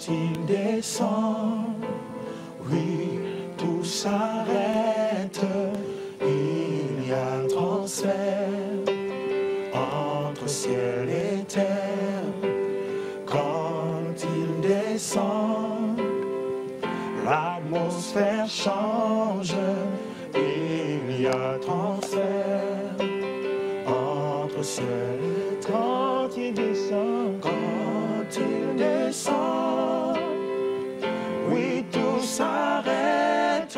il descend, oui, tout s'arrête, il y a transfert entre ciel et terre. Quand il descend, l'atmosphère change, il y a transfert entre ciel et terre. Quand il descend, oui, tout s'arrête,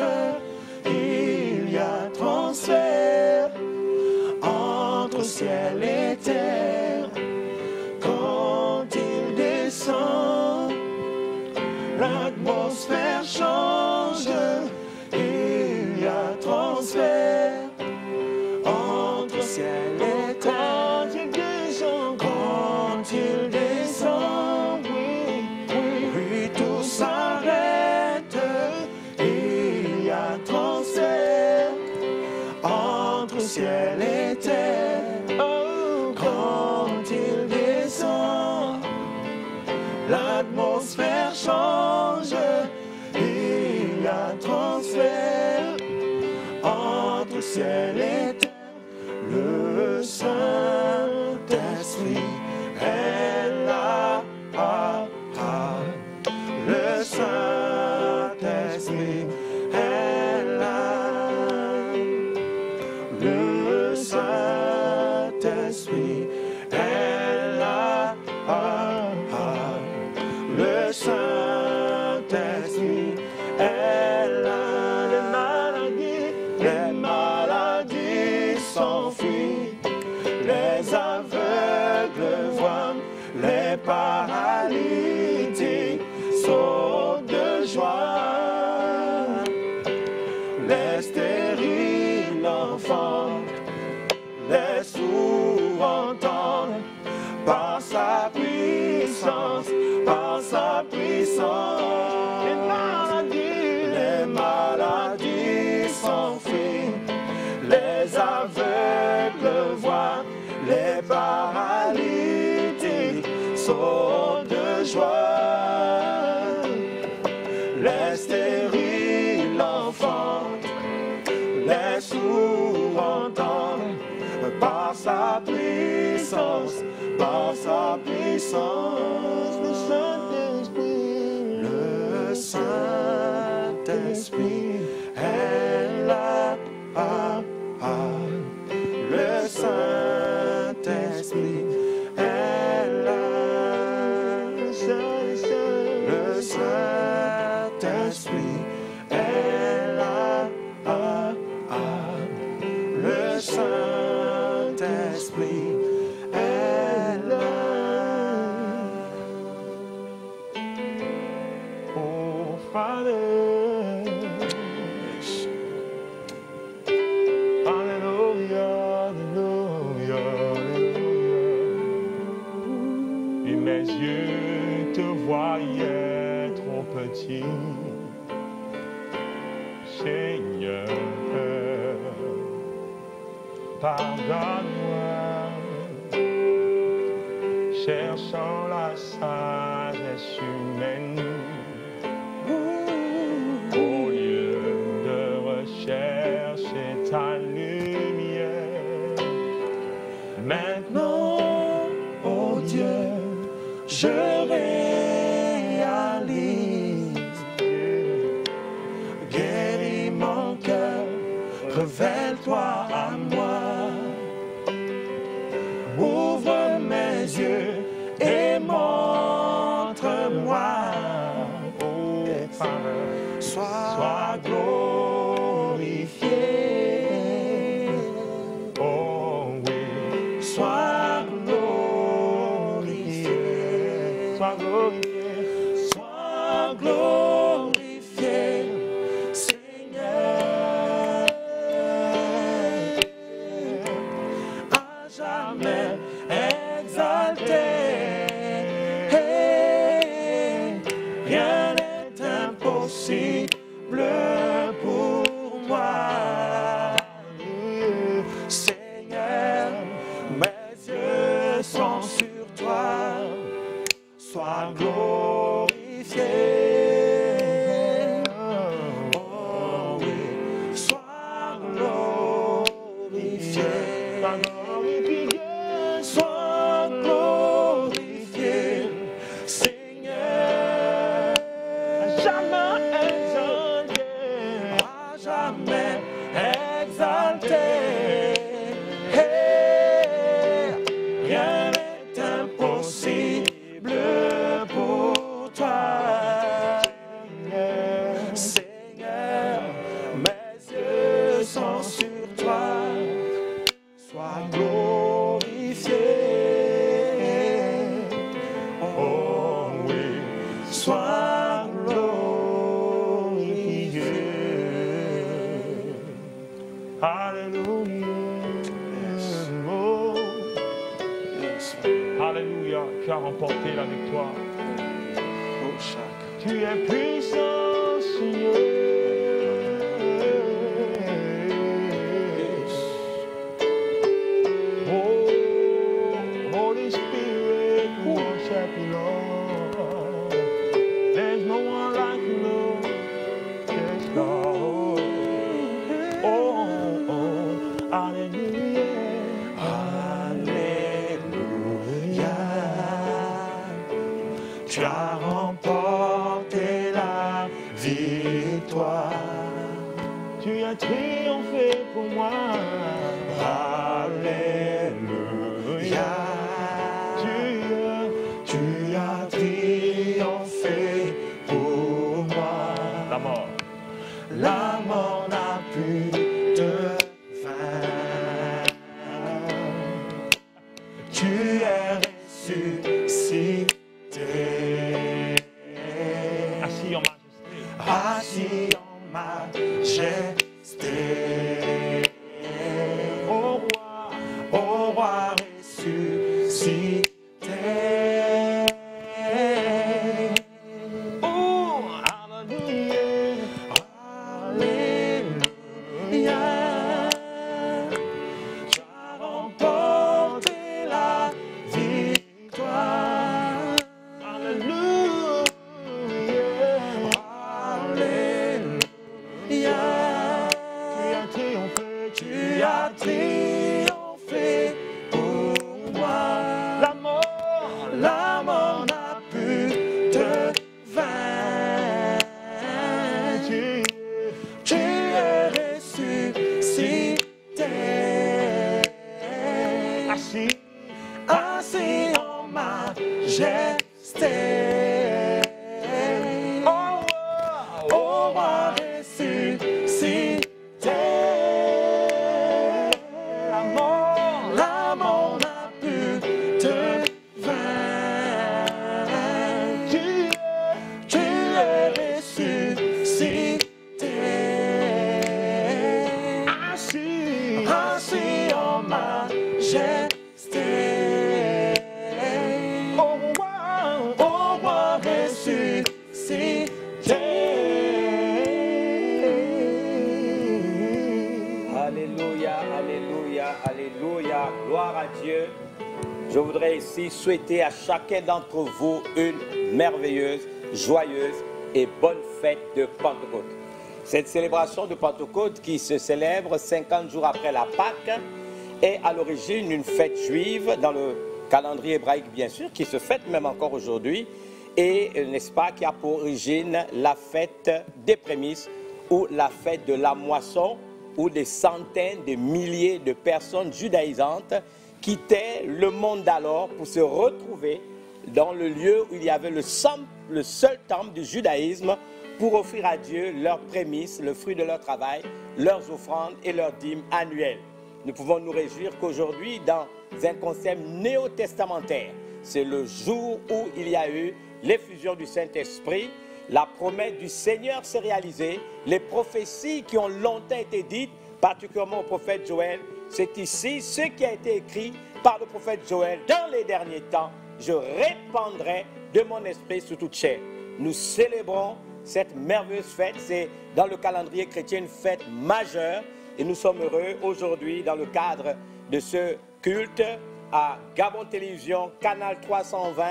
il y a transfert entre ciel et terre. Quand il descend, l'atmosphère change, il y a transfert entre ciel et terre. Quand il descend, oui, tout s'arrête, il y a transfert entre ciel et terre. Quand il descend, l'atmosphère change, il y a transfert entre ciel et terre. Le Saint-Esprit est là, le Saint-Esprit est là, le Saint-Esprit est là, le Saint-Esprit est là. Les maladies s'enfuient, les aveugles voient, les paralytiques sautent de joie, les stériles enfantent, les sourds entendent, par sa puissance, par sa puissance. Les maladies s'enfuient, les aveugles voient, les paralytiques sautent de joie, les stériles enfantent, les sourds entendent, par sa puissance, par sa puissance. Le Saint-Esprit est là, le Saint-Esprit est là, le Saint-Esprit est là, le Saint-Esprit est là. Oh Father, Alléluia, Alléluia, Alléluia. Et mes yeux te voyaient trop petit, Seigneur. Pardonne-moi, cherchant la sagesse humaine, au lieu de rechercher ta lumière. Maintenant, oh Dieu, je réalise, guéris mon cœur, révèle-toi à moi. Ouvre mes yeux et montre-moi, oh Père, sois glorifié. Oh oui, sois glorifié, sois glorifié, sois glorifié, Seigneur. glorifié, sois glorifié, Seigneur. À jamais exalté, à jamais exalté. Rien n'est impossible pour toi, Seigneur. Mes yeux sont sur toi. Sois glorifié. Oh oui, sois glorifié. Alléluia. Oh. Alléluia. Tu as remporté la victoire. Oh, chaque. Tu es puissant, Seigneur. Oh, Holy Spirit, worship you, Lord. There's no one like you, Lord. Yes, Lord. Oh, hallelujah. Alléluia. Tu as remporté la victoire. Tu as triomphé pour moi. Alléluia. Tu as triomphé pour moi. La mort. La mort n'a pu te vaincre. Tu es ressuscité. Assis en majesté. Assis en majesté. Ô roi ressuscité. Oh, hallelujah. Alléluia. Tu as remporté la victoire. Alléluia. Alléluia. Tu as triomphé pour moi. La mort n'a pu te vaincre. Tu es ressuscité. Assis en majesté. Ô roi ressuscité. La mort n'a pu te vaincre. Tu es ressuscité. Assis en majesté. Ô roi ressuscité. Alléluia, alléluia, alléluia. Gloire à Dieu. Je voudrais ici souhaiter à chacun d'entre vous une merveilleuse, joyeuse et bonne fête de Pentecôte. Cette célébration de Pentecôte qui se célèbre 50 jours après la Pâque est à l'origine une fête juive dans le calendrier hébraïque bien sûr, qui se fête même encore aujourd'hui et n'est-ce pas, qui a pour origine la fête des prémices ou la fête de la moisson où des centaines de milliers de personnes judaïsantes quittaient le monde d'alors pour se retrouver dans le lieu où il y avait le seul temple du judaïsme pour offrir à Dieu leurs prémices, le fruit de leur travail, leurs offrandes et leurs dîmes annuelles. Nous pouvons nous réjouir qu'aujourd'hui, dans un concept néo-testamentaire, c'est le jour où il y a eu l'effusion du Saint-Esprit, la promesse du Seigneur s'est réalisée, les prophéties qui ont longtemps été dites, particulièrement au prophète Joël, c'est ici ce qui a été écrit par le prophète Joël. Dans les derniers temps, je répandrai de mon esprit sur toute chair. Nous célébrons cette merveilleuse fête, c'est dans le calendrier chrétien une fête majeure et nous sommes heureux aujourd'hui dans le cadre de ce culte à Gabon Télévision, Canal 320,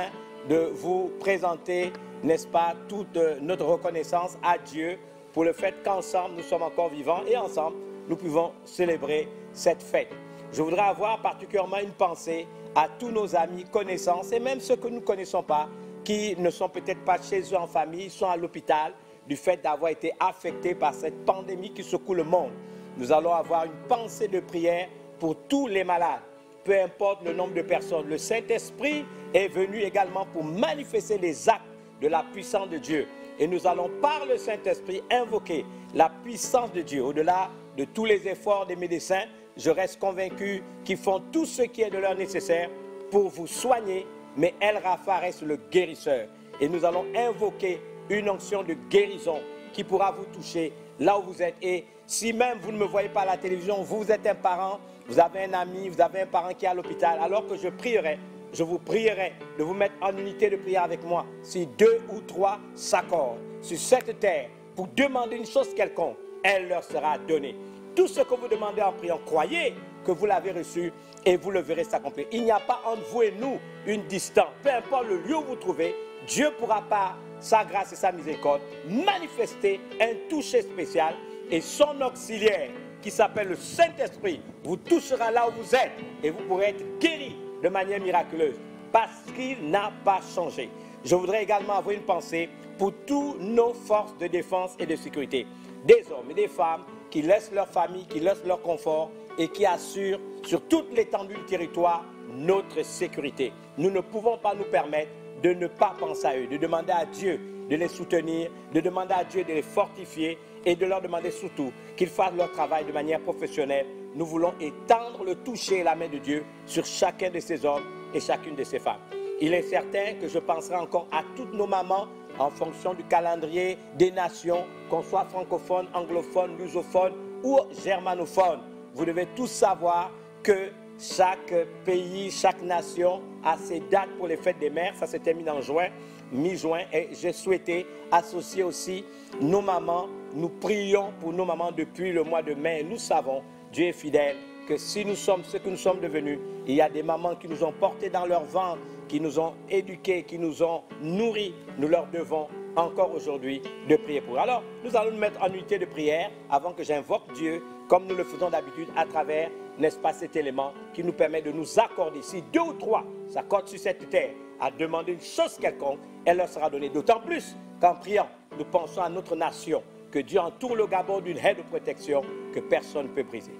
de vous présenter, n'est-ce pas, toute notre reconnaissance à Dieu pour le fait qu'ensemble nous sommes encore vivants et ensemble nous pouvons célébrer cette fête. je voudrais avoir particulièrement une pensée à tous nos amis, connaissances et même ceux que nous ne connaissons pas, qui ne sont peut-être pas chez eux en famille, sont à l'hôpital, du fait d'avoir été affectés par cette pandémie qui secoue le monde. Nous allons avoir une pensée de prière pour tous les malades, peu importe le nombre de personnes. Le Saint-Esprit est venu également pour manifester les actes de la puissance de Dieu. Et nous allons par le Saint-Esprit invoquer la puissance de Dieu. Au-delà de tous les efforts des médecins, je reste convaincu qu'ils font tout ce qui est de leur nécessaire pour vous soigner, mais El Rapha reste le guérisseur. Et nous allons invoquer une onction de guérison qui pourra vous toucher là où vous êtes. Et si même vous ne me voyez pas à la télévision, vous êtes un parent, vous avez un ami, vous avez un parent qui est à l'hôpital, alors que je prierai, je vous prierai de vous mettre en unité de prière avec moi. Si 2 ou 3 s'accordent sur cette terre pour demander une chose quelconque, elle leur sera donnée. Tout ce que vous demandez en priant, croyez que vous l'avez reçu et vous le verrez s'accomplir. Il n'y a pas entre vous et nous une distance. Peu importe le lieu où vous vous trouvez, Dieu pourra par sa grâce et sa miséricorde manifester un toucher spécial et son auxiliaire qui s'appelle le Saint-Esprit vous touchera là où vous êtes et vous pourrez être guéri de manière miraculeuse parce qu'il n'a pas changé. Je voudrais également avoir une pensée pour toutes nos forces de défense et de sécurité, des hommes et des femmes qui laissent leur famille, qui laissent leur confort et qui assurent sur toute l'étendue du territoire notre sécurité. Nous ne pouvons pas nous permettre de ne pas penser à eux, de demander à Dieu de les soutenir, de demander à Dieu de les fortifier et de leur demander surtout qu'ils fassent leur travail de manière professionnelle. Nous voulons étendre le toucher et la main de Dieu sur chacun de ces hommes et chacune de ces femmes. Il est certain que je penserai encore à toutes nos mamans en fonction du calendrier des nations, qu'on soit francophone, anglophone, lusophone ou germanophone. Vous devez tous savoir que chaque pays, chaque nation a ses dates pour les fêtes des mères. Ça se termine en juin, mi-juin. Et j'ai souhaité associer aussi nos mamans. Nous prions pour nos mamans depuis le mois de mai. Nous savons, Dieu est fidèle, que si nous sommes ce que nous sommes devenus, il y a des mamans qui nous ont portés dans leur ventre, qui nous ont éduqués, qui nous ont nourris. Nous leur devons encore aujourd'hui de prier pour eux. Alors, nous allons nous mettre en unité de prière avant que j'invoque Dieu, comme nous le faisons d'habitude à travers, n'est-ce pas, cet élément qui nous permet de nous accorder. Si 2 ou 3 s'accordent sur cette terre à demander une chose quelconque, elle leur sera donnée. D'autant plus qu'en priant, nous pensons à notre nation, que Dieu entoure le Gabon d'une haie de protection que personne ne peut briser.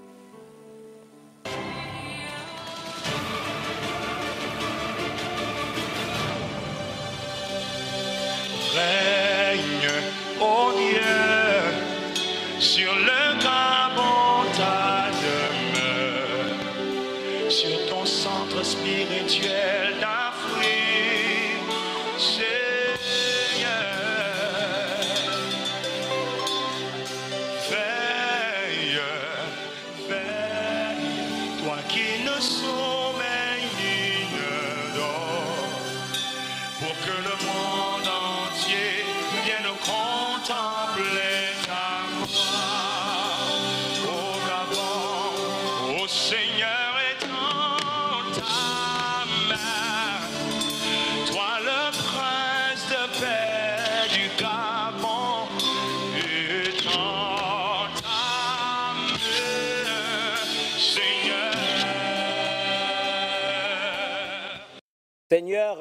Règne, ô Dieu, sur le Gabon ta demeure, sur ton centre spirituel d'Afrique, Seigneur. Veille, veille, toi qui ne sommeilles ni ne dors, pour que le monde entier vienne contempler ta gloire. Au Gabon, ô Seigneur, étends ta main, toi le prince de paix du Gabon, étends ta main, Seigneur. Seigneur,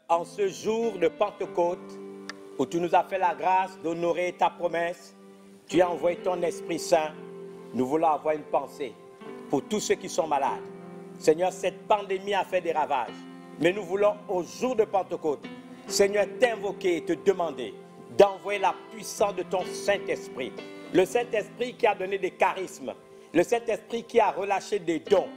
en ce jour de Pentecôte, où tu nous as fait la grâce d'honorer ta promesse, tu as envoyé ton Esprit Saint. Nous voulons avoir une pensée pour tous ceux qui sont malades. Seigneur, cette pandémie a fait des ravages, mais nous voulons au jour de Pentecôte, Seigneur, t'invoquer et te demander d'envoyer la puissance de ton Saint-Esprit. Le Saint-Esprit qui a donné des charismes, le Saint-Esprit qui a relâché des dons,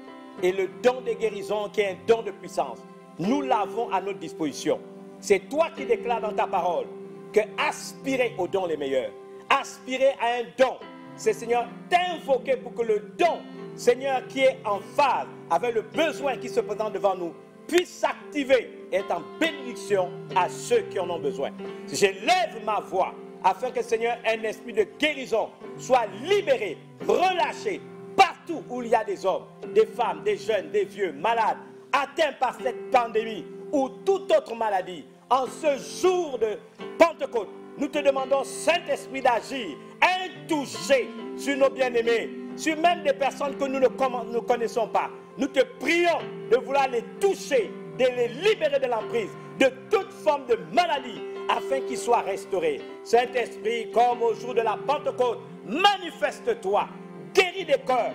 et le don de guérison qui est un don de puissance. Nous l'avons à notre disposition. C'est toi qui déclares dans ta parole que aspirer aux dons les meilleurs, aspirer à un don, c'est, Seigneur, t'invoquer pour que le don, Seigneur, qui est en phase avec le besoin qui se présente devant nous, puisse s'activer et être en bénédiction à ceux qui en ont besoin. J'élève ma voix afin que, Seigneur, un esprit de guérison soit libéré, relâché partout où il y a des hommes, des femmes, des jeunes, des vieux, malades, atteints par cette pandémie ou toute autre maladie. En ce jour de Pentecôte, nous te demandons, Saint-Esprit, d'agir, un toucher sur nos bien-aimés, sur même des personnes que nous ne connaissons pas. nous te prions de vouloir les toucher, de les libérer de l'emprise, de toute forme de maladie, afin qu'ils soient restaurés. Saint-Esprit, comme au jour de la Pentecôte, manifeste-toi, guéris des cœurs,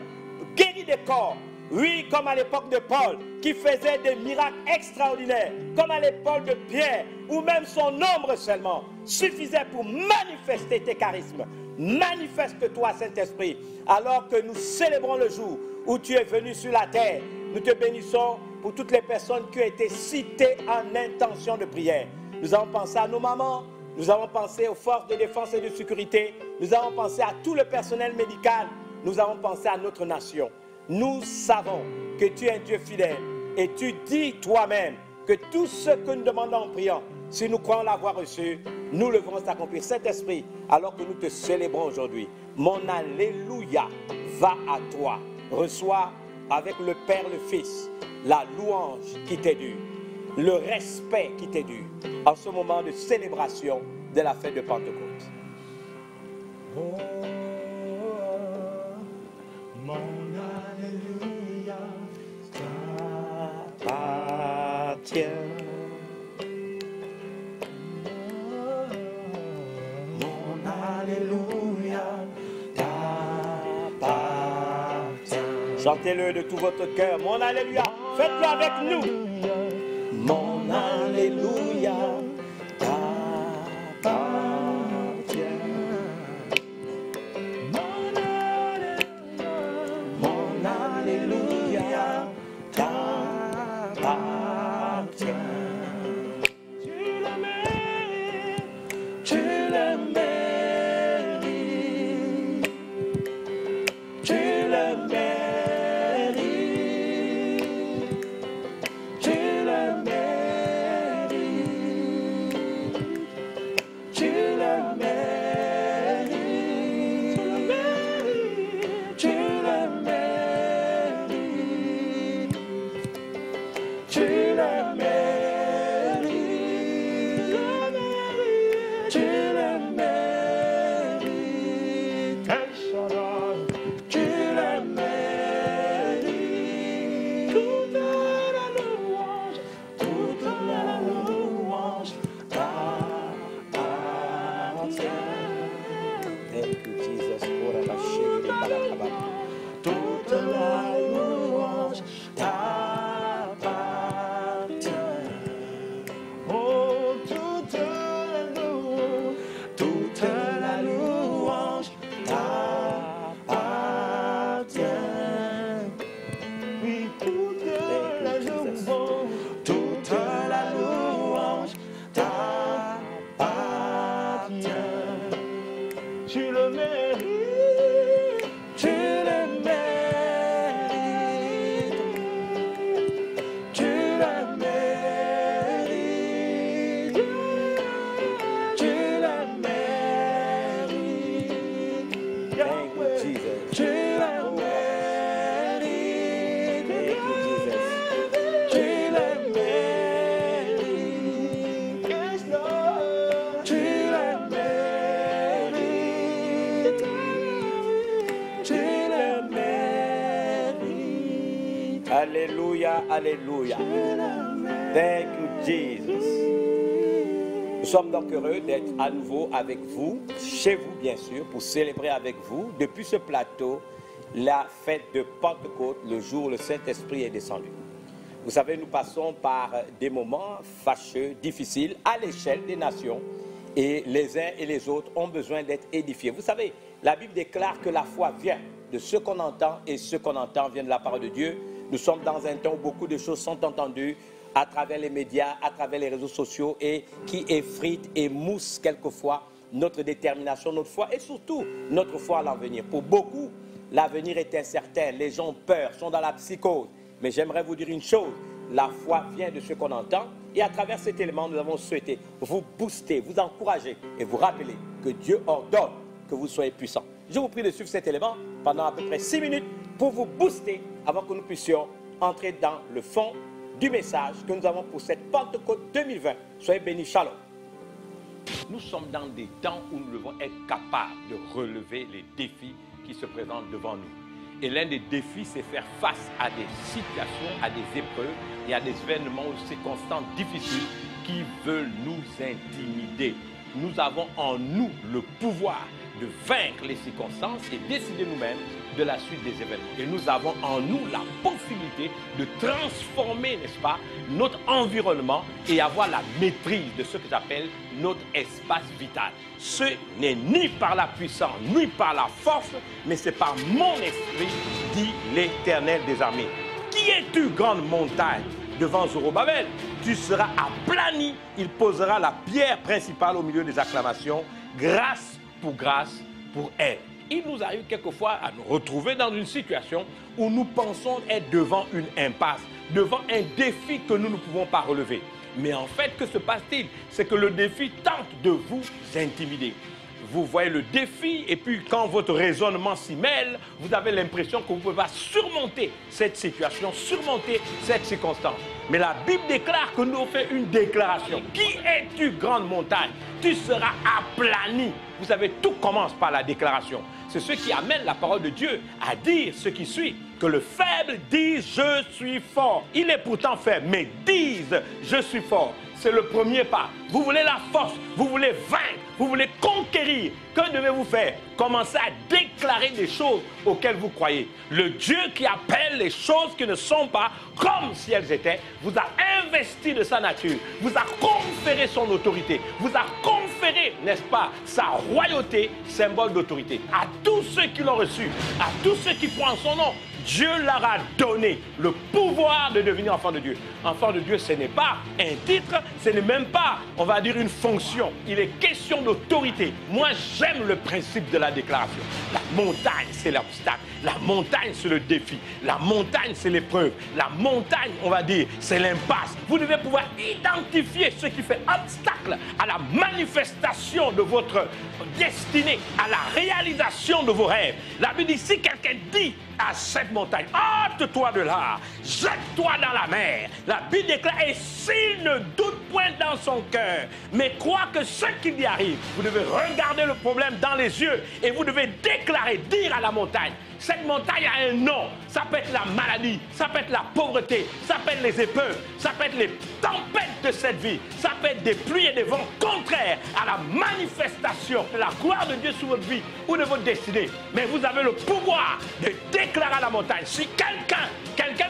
guéris des corps. Oui, comme à l'époque de Paul, qui faisait des miracles extraordinaires, comme à l'époque de Pierre, où même son nombre seulement suffisait pour manifester tes charismes. Manifeste-toi, Saint-Esprit, alors que nous célébrons le jour où tu es venu sur la terre. Nous te bénissons pour toutes les personnes qui ont été citées en intention de prière. Nous avons pensé à nos mamans, nous avons pensé aux forces de défense et de sécurité, nous avons pensé à tout le personnel médical, nous avons pensé à notre nation. Nous savons que tu es un Dieu fidèle et tu dis toi-même que tout ce que nous demandons en priant, si nous croyons l'avoir reçu, nous le verrons s'accomplir. Saint-Esprit, alors que nous te célébrons aujourd'hui, mon Alléluia va à toi. Reçois avec le Père, le Fils, la louange qui t'est due, le respect qui t'est dû en ce moment de célébration de la fête de Pentecôte. Oh, mon Alléluia T'appartient. Mon Alléluia t'appartient. Chantez-le de tout votre cœur. Mon Alléluia. Faites-le avec nous. Mon Alléluia t'appartient. Mon Alléluia t'appartient. Tu le mérites, tu le mérites, tu le mérites, tu le mérites, tu le mérites, tu le mérites, tu le mérites, tu le mérites, El Shaddai. tu le mérites. Toute la louange, toute la louange t'appartient. Thank you, Jesus. Ora la shiri de barakaba. Toute la louange t'appartient. Oh, toute la louange t'appartient. Oui, toute la louange, toute la louange t'appartient. Tu le mérites. Tu le mérites, tu le mérites, tu le mérites, Thank you, Jesus. tu le mérites, Thank you, Jesus. tu le mérites, Yes, Lord. tu le mérites, tu le mérites. Alléluia, alléluia. Thank you, Jesus. Nous sommes donc heureux d'être à nouveau avec vous, chez vous bien sûr, pour célébrer avec vous, depuis ce plateau, la fête de Pentecôte, le jour où le Saint-Esprit est descendu. Vous savez, nous passons par des moments fâcheux, difficiles, à l'échelle des nations, et les uns et les autres ont besoin d'être édifiés. Vous savez, la Bible déclare que la foi vient de ce qu'on entend, et ce qu'on entend vient de la parole de Dieu. Nous sommes dans un temps où beaucoup de choses sont entendues à travers les médias, à travers les réseaux sociaux, et qui effritent et moussent quelquefois notre détermination, notre foi, et surtout notre foi à l'avenir. Pour beaucoup, l'avenir est incertain, les gens ont peur, sont dans la psychose. Mais j'aimerais vous dire une chose, la foi vient de ce qu'on entend, et à travers cet élément, nous avons souhaité vous booster, vous encourager et vous rappeler que Dieu ordonne que vous soyez puissants. Je vous prie de suivre cet élément pendant à peu près 6 minutes pour vous booster avant que nous puissions entrer dans le fond du message que nous avons pour cette Pentecôte 2020. Soyez bénis, shalom. Nous sommes dans des temps où nous devons être capables de relever les défis qui se présentent devant nous. Et l'un des défis, c'est faire face à des situations, à des épreuves et à des événements ou circonstances difficiles qui veulent nous intimider. Nous avons en nous le pouvoir de vaincre les circonstances et décider nous-mêmes de la suite des événements. Et nous avons en nous la possibilité de transformer, n'est-ce pas, notre environnement et avoir la maîtrise de ce que j'appelle notre espace vital. Ce n'est ni par la puissance, ni par la force, mais c'est par mon esprit, dit l'Éternel des armées. Qui es-tu, grande montagne? Devant Zorobabel, tu seras aplani. Il posera la pierre principale au milieu des acclamations. Grâce pour elle. Il nous arrive quelquefois à nous retrouver dans une situation où nous pensons être devant une impasse, devant un défi que nous ne pouvons pas relever. Mais en fait, que se passe-t-il? C'est que le défi tente de vous intimider. Vous voyez le défi et puis quand votre raisonnement s'y mêle, vous avez l'impression que vous ne pouvez pas surmonter cette situation, surmonter cette circonstance. Mais la Bible déclare que nous avons fait une déclaration. Qui es-tu, grande montagne? Tu seras aplani. Vous savez, tout commence par la déclaration. C'est ce qui amène la parole de Dieu à dire ce qui suit. Que le faible dise « je suis fort ». Il est pourtant faible, mais dise « je suis fort ». C'est le premier pas. Vous voulez la force, vous voulez vaincre, vous voulez conquérir. Que devez-vous faire? Commencez à déclarer des choses auxquelles vous croyez. Le Dieu qui appelle les choses qui ne sont pas comme si elles étaient, vous a investi de sa nature, vous a conféré son autorité, vous a conféré, n'est-ce pas, sa royauté, symbole d'autorité. À tous ceux qui l'ont reçu, à tous ceux qui croient en son nom, Dieu leur a donné le pouvoir de devenir enfant de Dieu. Enfant de Dieu, ce n'est pas un titre, ce n'est même pas, on va dire, une fonction. Il est question d'autorité. Moi, j'aime le principe de la déclaration. La montagne, c'est l'obstacle. La montagne, c'est le défi. La montagne, c'est l'épreuve. La montagne, on va dire, c'est l'impasse. Vous devez pouvoir identifier ce qui fait obstacle à la manifestation de votre destinée, à la réalisation de vos rêves. La Bible dit, si quelqu'un dit à cette montagne, hâte-toi de là, jette-toi dans la mer. La Bible déclare, et s'il ne doute point dans son cœur, mais croit que ce qui lui arrive, vous devez regarder le problème dans les yeux et vous devez déclarer, dire à la montagne. Cette montagne a un nom. Ça peut être la maladie, ça peut être la pauvreté, ça peut être les épreuves, ça peut être les tempêtes de cette vie, ça peut être des pluies et des vents contraires à la manifestation de la gloire de Dieu sur votre vie ou de votre destinée. Mais vous avez le pouvoir de déclarer à la montagne. Si quelqu'un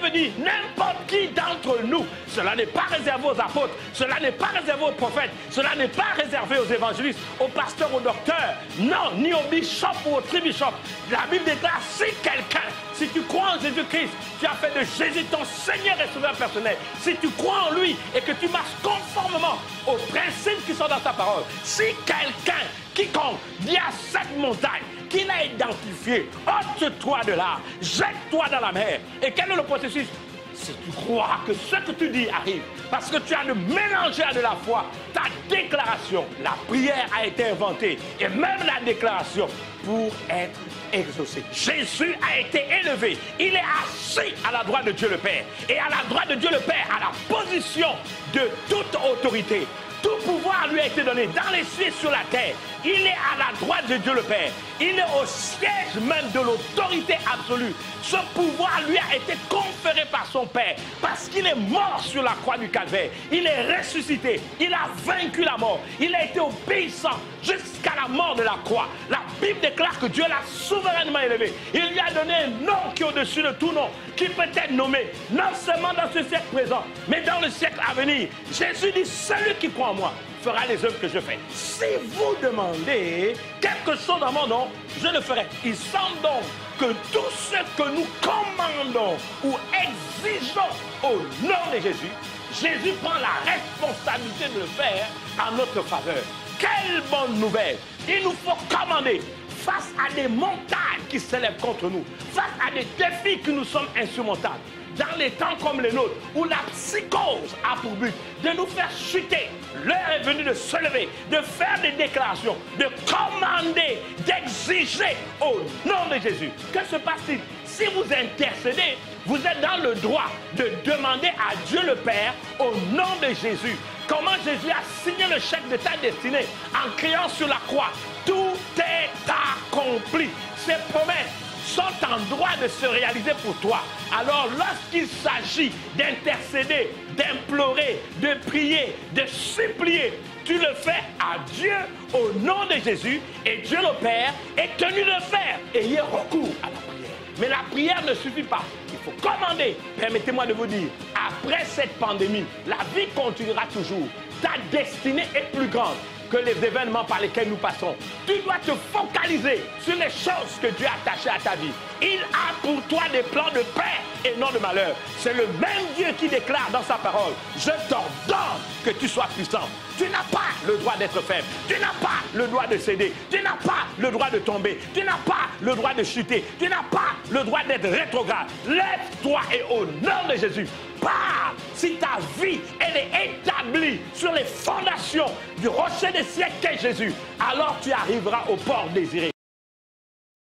veut dire n'importe qui d'entre nous, cela n'est pas réservé aux apôtres, cela n'est pas réservé aux prophètes, cela n'est pas réservé aux évangélistes, aux pasteurs, aux docteurs, non, ni aux bishops ou aux tribishops. La Bible déclare, si quelqu'un, si tu crois en Jésus-Christ, tu as fait de Jésus ton Seigneur et Sauveur personnel, si tu crois en lui et que tu marches conformément aux principes qui sont dans ta parole, si quelqu'un, quiconque, dit à cette montagne, qu'il a identifié, ôte-toi de là, jette-toi dans la mer. Et quel est le processus? Si tu crois que ce que tu dis arrive, parce que tu as de mélanger à de la foi, ta déclaration, la prière a été inventée, et même la déclaration pour être exaucée. Jésus a été élevé, il est assis à la droite de Dieu le Père, et à la droite de Dieu le Père, à la position de toute autorité. Tout pouvoir lui a été donné dans les cieux et sur la terre. Il est à la droite de Dieu le Père. Il est au siège même de l'autorité absolue. Ce pouvoir lui a été conféré par son Père parce qu'il est mort sur la croix du Calvaire. Il est ressuscité. Il a vaincu la mort. Il a été obéissant jusqu'à la mort de la croix. La Bible déclare que Dieu l'a souverainement élevé. Il lui a donné un nom qui est au-dessus de tout nom, qui peut être nommé non seulement dans ce siècle présent, mais dans le siècle à venir. Jésus dit, celui qui croit en moi fera les œuvres que je fais. Si vous demandez quelque chose dans mon nom, je le ferai. Il semble donc que tout ce que nous commandons ou exigeons au nom de Jésus, Jésus prend la responsabilité de le faire en notre faveur. Quelle bonne nouvelle! Il nous faut commander face à des montagnes qui s'élèvent contre nous, face à des défis qui nous sont insurmontables. Dans les temps comme les nôtres, où la psychose a pour but de nous faire chuter, l'heure est venue de se lever, de faire des déclarations, de commander, d'exiger au nom de Jésus. Que se passe-t-il? Si vous intercédez, vous êtes dans le droit de demander à Dieu le Père au nom de Jésus. Comment Jésus a signé le chèque de ta destinée en criant sur la croix, tout est accompli. Ses promesses sont en droit de se réaliser pour toi. Alors lorsqu'il s'agit d'intercéder, d'implorer, de prier, de supplier, tu le fais à Dieu au nom de Jésus et Dieu le Père est tenu de le faire. Ayez recours à la prière. Mais la prière ne suffit pas. Il faut commander. Permettez-moi de vous dire, après cette pandémie, la vie continuera toujours. Ta destinée est plus grande que les événements par lesquels nous passons. Tu dois te focaliser sur les choses que Dieu a attachées à ta vie. Il a pour toi des plans de paix et non de malheur. C'est le même Dieu qui déclare dans sa parole, je t'ordonne que tu sois puissant. Tu n'as pas le droit d'être faible. Tu n'as pas le droit de céder. Tu n'as pas le droit de tomber. Tu n'as pas le droit de chuter. Tu n'as pas le droit d'être rétrograde. Lève-toi et au nom de Jésus, parle. Si ta vie, elle est établie sur les fondations du rocher des siècles qu'est Jésus, alors tu arriveras au port désiré.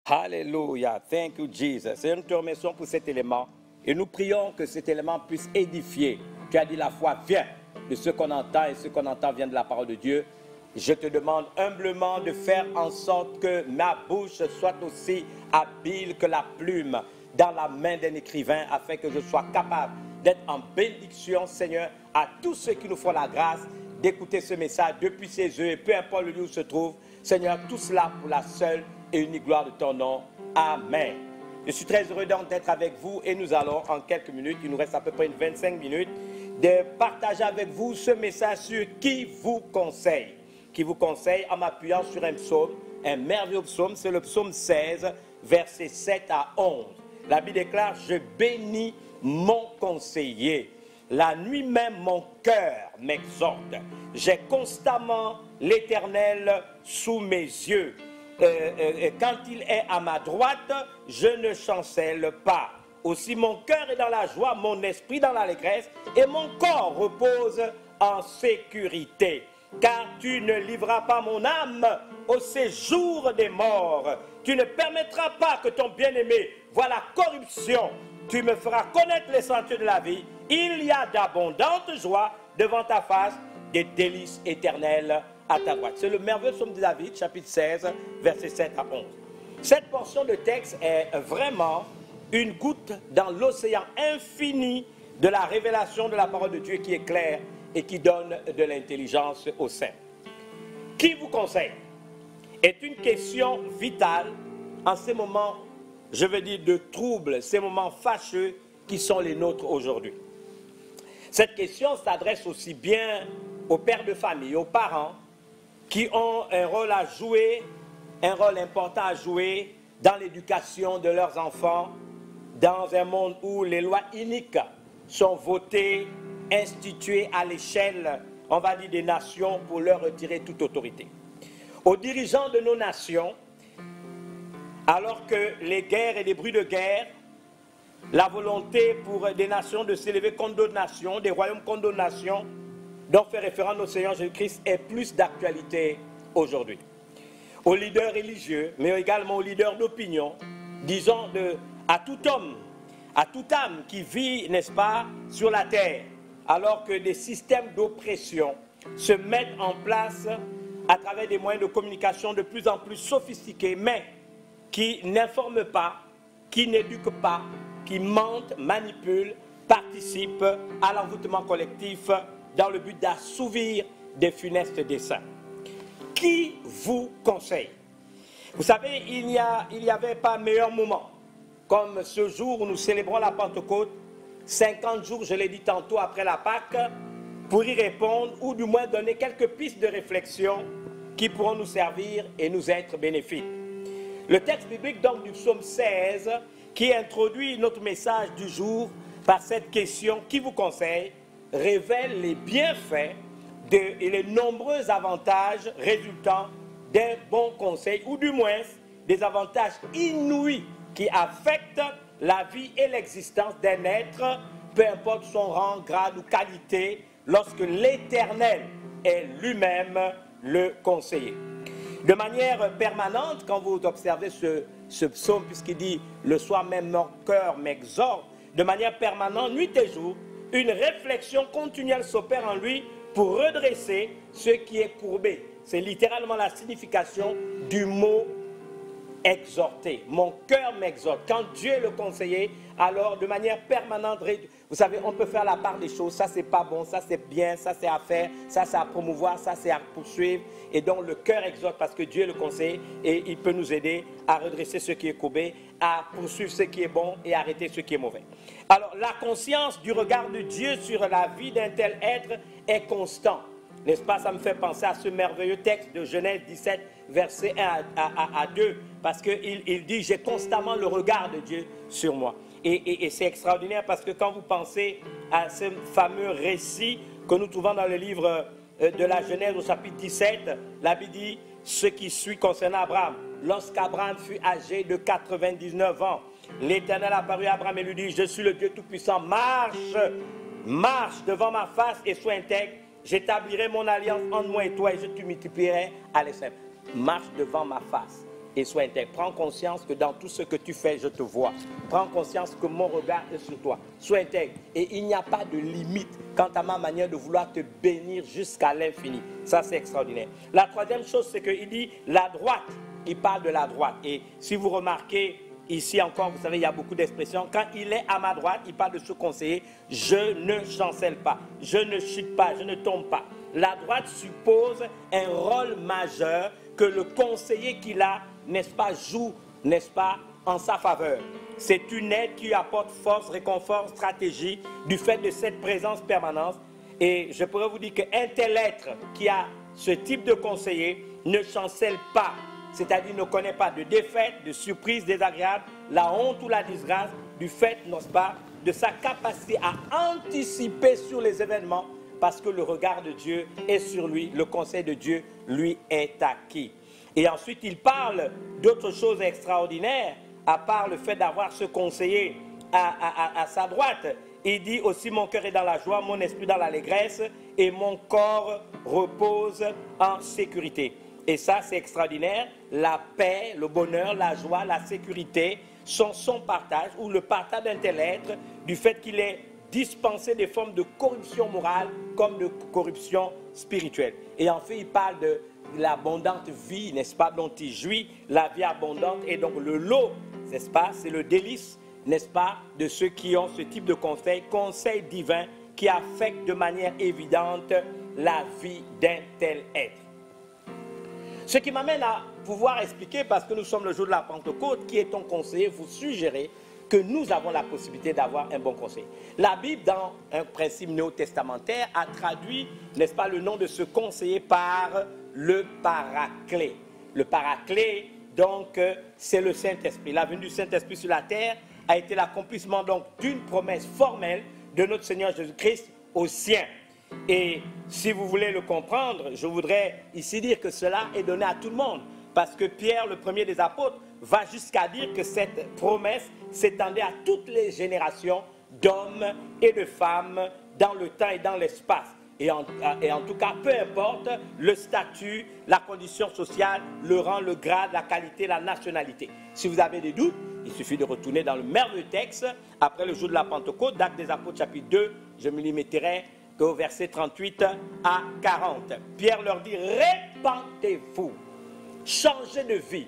Alléluia. Thank you, Jesus. Seigneur, nous te remercions pour cet élément et nous prions que cet élément puisse édifier. Tu as dit la foi vient de ce qu'on entend et ce qu'on entend vient de la parole de Dieu. Je te demande humblement de faire en sorte que ma bouche soit aussi habile que la plume dans la main d'un écrivain afin que je sois capable d'être en bénédiction, Seigneur, à tous ceux qui nous font la grâce d'écouter ce message depuis ses yeux et peu importe le lieu où se trouve. Seigneur, tout cela pour la seule et unique gloire de ton nom. Amen. Je suis très heureux d'être avec vous et nous allons en quelques minutes, il nous reste à peu près 25 minutes, de partager avec vous ce message sur qui vous conseille. Qui vous conseille en m'appuyant sur un psaume, un merveilleux psaume, c'est le psaume 16, versets 7 à 11. La Bible déclare, je bénis mon conseiller. La nuit même, mon cœur m'exhorte. J'ai constamment l'Éternel sous mes yeux. Quand il est à ma droite, je ne chancelle pas. Aussi mon cœur est dans la joie, mon esprit dans l'allégresse, et mon corps repose en sécurité. Car tu ne livreras pas mon âme au séjour des morts. Tu ne permettras pas que ton bien-aimé voie la corruption. Tu me feras connaître les sentiers de la vie. Il y a d'abondantes joies devant ta face, des délices éternelles à ta droite. C'est le merveilleux psaume de David, chapitre 16, versets 7 à 11. Cette portion de texte est vraiment une goutte dans l'océan infini de la révélation de la parole de Dieu qui est claire et qui donne de l'intelligence aux saints. Qui vous conseille est une question vitale en ces moments, je veux dire, de troubles, ces moments fâcheux qui sont les nôtres aujourd'hui. Cette question s'adresse aussi bien aux pères de famille, aux parents qui ont un rôle à jouer, un rôle important à jouer dans l'éducation de leurs enfants, dans un monde où les lois iniques sont votées, instituées à l'échelle, on va dire, des nations pour leur retirer toute autorité. Aux dirigeants de nos nations, alors que les guerres et les bruits de guerre, la volonté pour des nations de s'élever contre d'autres nations, des royaumes contre d'autres nations, dont fait référence au Seigneur Jésus-Christ, est plus d'actualité aujourd'hui. Aux leaders religieux, mais également aux leaders d'opinion, disons à tout homme, à toute âme qui vit, n'est-ce pas, sur la terre, alors que des systèmes d'oppression se mettent en place à travers des moyens de communication de plus en plus sophistiqués, mais qui n'informent pas, qui n'éduquent pas, qui mentent, manipulent, participent à l'envoûtement collectif dans le but d'assouvir des funestes desseins. Qui vous conseille? Vous savez, il n'y avait pas meilleur moment comme ce jour où nous célébrons la Pentecôte, 50 jours, je l'ai dit tantôt, après la Pâque, pour y répondre ou du moins donner quelques pistes de réflexion qui pourront nous servir et nous être bénéfiques. Le texte biblique donc du psaume 16 qui introduit notre message du jour par cette question qui vous conseille révèle les bienfaits et les nombreux avantages résultant d'un bon conseil ou du moins des avantages inouïs qui affectent la vie et l'existence d'un être, peu importe son rang, grade ou qualité, lorsque l'Éternel est lui-même le conseiller. De manière permanente, quand vous observez ce psaume, puisqu'il dit « Le soir même, mon cœur m'exhorte », de manière permanente, nuit et jour, une réflexion continuelle s'opère en lui pour redresser ce qui est courbé. C'est littéralement la signification du mot exhorter. Mon cœur m'exhorte. Quand Dieu est le conseiller, alors de manière permanente, vous savez, on peut faire la part des choses. Ça, c'est pas bon, ça, c'est bien, ça, c'est à faire, ça, c'est à promouvoir, ça, c'est à poursuivre. Et donc, le cœur exhorte parce que Dieu est le conseiller et il peut nous aider à redresser ce qui est courbé, à poursuivre ce qui est bon et arrêter ce qui est mauvais. Alors, la conscience du regard de Dieu sur la vie d'un tel être est constant. N'est-ce pas? Ça me fait penser à ce merveilleux texte de Genèse 17, verset 1 à 2, parce qu'il dit « J'ai constamment le regard de Dieu sur moi ». Et c'est extraordinaire parce que quand vous pensez à ce fameux récit que nous trouvons dans le livre de la Genèse au chapitre 17, la Bible dit ce qui suit concernant Abraham. Lorsqu'Abraham fut âgé de 99 ans, l'Éternel apparut à Abraham et lui dit « Je suis le Dieu Tout-Puissant, marche devant ma face et sois intègre. J'établirai mon alliance entre moi et toi et je te multiplierai à l'extrême. » Marche devant ma face et sois intègre. Prends conscience que dans tout ce que tu fais, je te vois. Prends conscience que mon regard est sur toi. Sois intègre. Et il n'y a pas de limite quant à ma manière de vouloir te bénir jusqu'à l'infini. Ça, c'est extraordinaire. La troisième chose, c'est qu'il dit la droite. Il parle de la droite. Et si vous remarquez, ici encore, vous savez, il y a beaucoup d'expressions. Quand il est à ma droite, il parle de ce conseiller. Je ne chancelle pas, je ne chute pas, je ne tombe pas. La droite suppose un rôle majeur que le conseiller qu'il a, n'est-ce pas, joue, n'est-ce pas, en sa faveur. C'est une aide qui apporte force, réconfort, stratégie du fait de cette présence permanente. Et je pourrais vous dire qu'un tel être qui a ce type de conseiller ne chancelle pas, c'est-à-dire ne connaît pas de défaite, de surprise désagréable, la honte ou la disgrâce, du fait, n'est-ce pas, de sa capacité à anticiper sur les événements, parce que le regard de Dieu est sur lui, le conseil de Dieu lui est acquis. Et ensuite, il parle d'autres choses extraordinaires, à part le fait d'avoir ce conseiller à sa droite. Il dit aussi, mon cœur est dans la joie, mon esprit dans l'allégresse, et mon corps repose en sécurité. Et ça, c'est extraordinaire. La paix, le bonheur, la joie, la sécurité sont son partage, ou le partage d'un tel être, du fait qu'il est dispensé des formes de corruption morale comme de corruption spirituelle. Et en fait, il parle de l'abondante vie, n'est-ce pas, dont il jouit, la vie abondante, et donc le lot, n'est-ce pas, c'est le délice, n'est-ce pas, de ceux qui ont ce type de conseil divin qui affecte de manière évidente la vie d'un tel être. Ce qui m'amène à pouvoir expliquer, parce que nous sommes le jour de la Pentecôte, qui est ton conseiller, vous suggérer que nous avons la possibilité d'avoir un bon conseiller. La Bible, dans un principe néo-testamentaire, a traduit, n'est-ce pas, le nom de ce conseiller par le Paraclet. Le Paraclet, donc, c'est le Saint-Esprit. La venue du Saint-Esprit sur la terre a été l'accomplissement donc d'une promesse formelle de notre Seigneur Jésus-Christ aux siens. Et si vous voulez le comprendre, je voudrais ici dire que cela est donné à tout le monde. Parce que Pierre, le premier des apôtres, va jusqu'à dire que cette promesse s'étendait à toutes les générations d'hommes et de femmes dans le temps et dans l'espace. Et en tout cas, peu importe le statut, la condition sociale, le rang, le grade, la qualité, la nationalité. Si vous avez des doutes, il suffit de retourner dans le merveilleux texte, après le jour de la Pentecôte, d'Actes des Apôtres chapitre 2, je me limiterai au verset 38 à 40. Pierre leur dit, répandez-vous, changez de vie,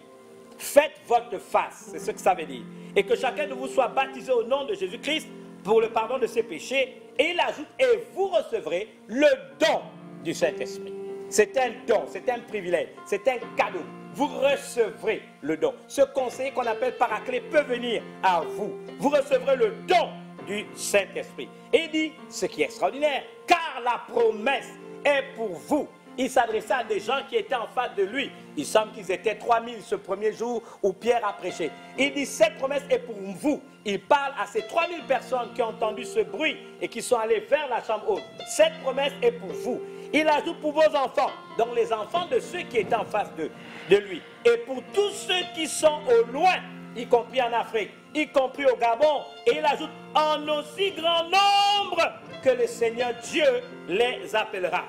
faites votre face, c'est ce que ça veut dire. Et que chacun de vous soit baptisé au nom de Jésus-Christ pour le pardon de ses péchés. Et il ajoute, et vous recevrez le don du Saint-Esprit. C'est un don, c'est un privilège, c'est un cadeau. Vous recevrez le don. Ce conseiller qu'on appelle Paraclet peut venir à vous. Vous recevrez le don du Saint-Esprit. Et il dit, ce qui est extraordinaire, car la promesse est pour vous. Il s'adressait à des gens qui étaient en face de lui. Il semble qu'ils étaient 3000 ce premier jour où Pierre a prêché. Il dit, cette promesse est pour vous. Il parle à ces 3000 personnes qui ont entendu ce bruit et qui sont allées vers la chambre haute. Cette promesse est pour vous. Il ajoute pour vos enfants, donc les enfants de ceux qui étaient en face de lui. Et pour tous ceux qui sont au loin, y compris en Afrique, y compris au Gabon. Et il ajoute, en aussi grand nombre que le Seigneur Dieu les appellera.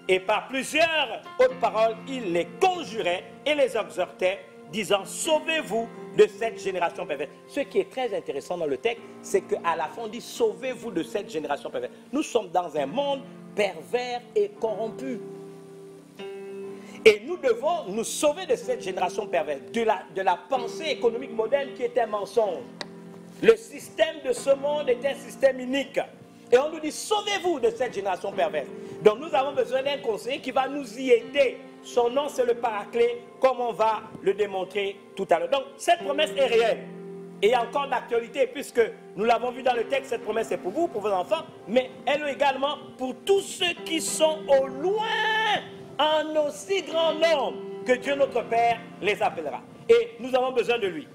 Et par plusieurs autres paroles, il les conjurait et les exhortait, disant, sauvez-vous de cette génération perverse. Ce qui est très intéressant dans le texte, c'est qu'à la fin, on dit, sauvez-vous de cette génération perverse. Nous sommes dans un monde pervers et corrompu. Et nous devons nous sauver de cette génération perverse, de la pensée économique moderne qui est un mensonge. Le système de ce monde est un système unique. Et on nous dit, sauvez-vous de cette génération perverse. Donc nous avons besoin d'un conseiller qui va nous y aider. Son nom, c'est le Paraclet, comme on va le démontrer tout à l'heure. Donc cette promesse est réelle et encore d'actualité, puisque nous l'avons vu dans le texte, cette promesse est pour vous, pour vos enfants, mais elle est également pour tous ceux qui sont au loin, en aussi grand nombre que Dieu notre Père les appellera. Et nous avons besoin de lui.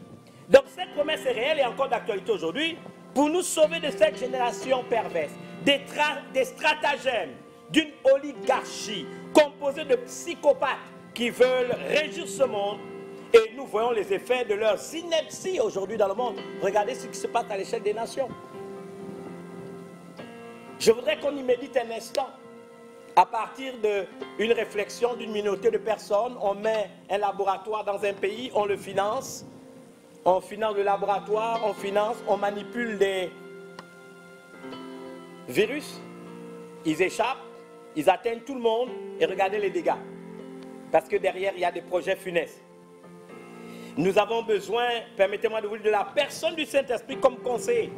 Donc cette promesse est réelle et encore d'actualité aujourd'hui pour nous sauver de cette génération perverse, des stratagèmes, d'une oligarchie composée de psychopathes qui veulent régir ce monde. Et nous voyons les effets de leur ineptie aujourd'hui dans le monde. Regardez ce qui se passe à l'échelle des nations. Je voudrais qu'on y médite un instant. À partir d'une réflexion d'une minorité de personnes, on met un laboratoire dans un pays, on le finance. On finance le laboratoire, on manipule des virus. Ils échappent, ils atteignent tout le monde et regardez les dégâts. Parce que derrière, il y a des projets funestes. Nous avons besoin, permettez-moi de vous dire, de la personne du Saint-Esprit comme conseiller.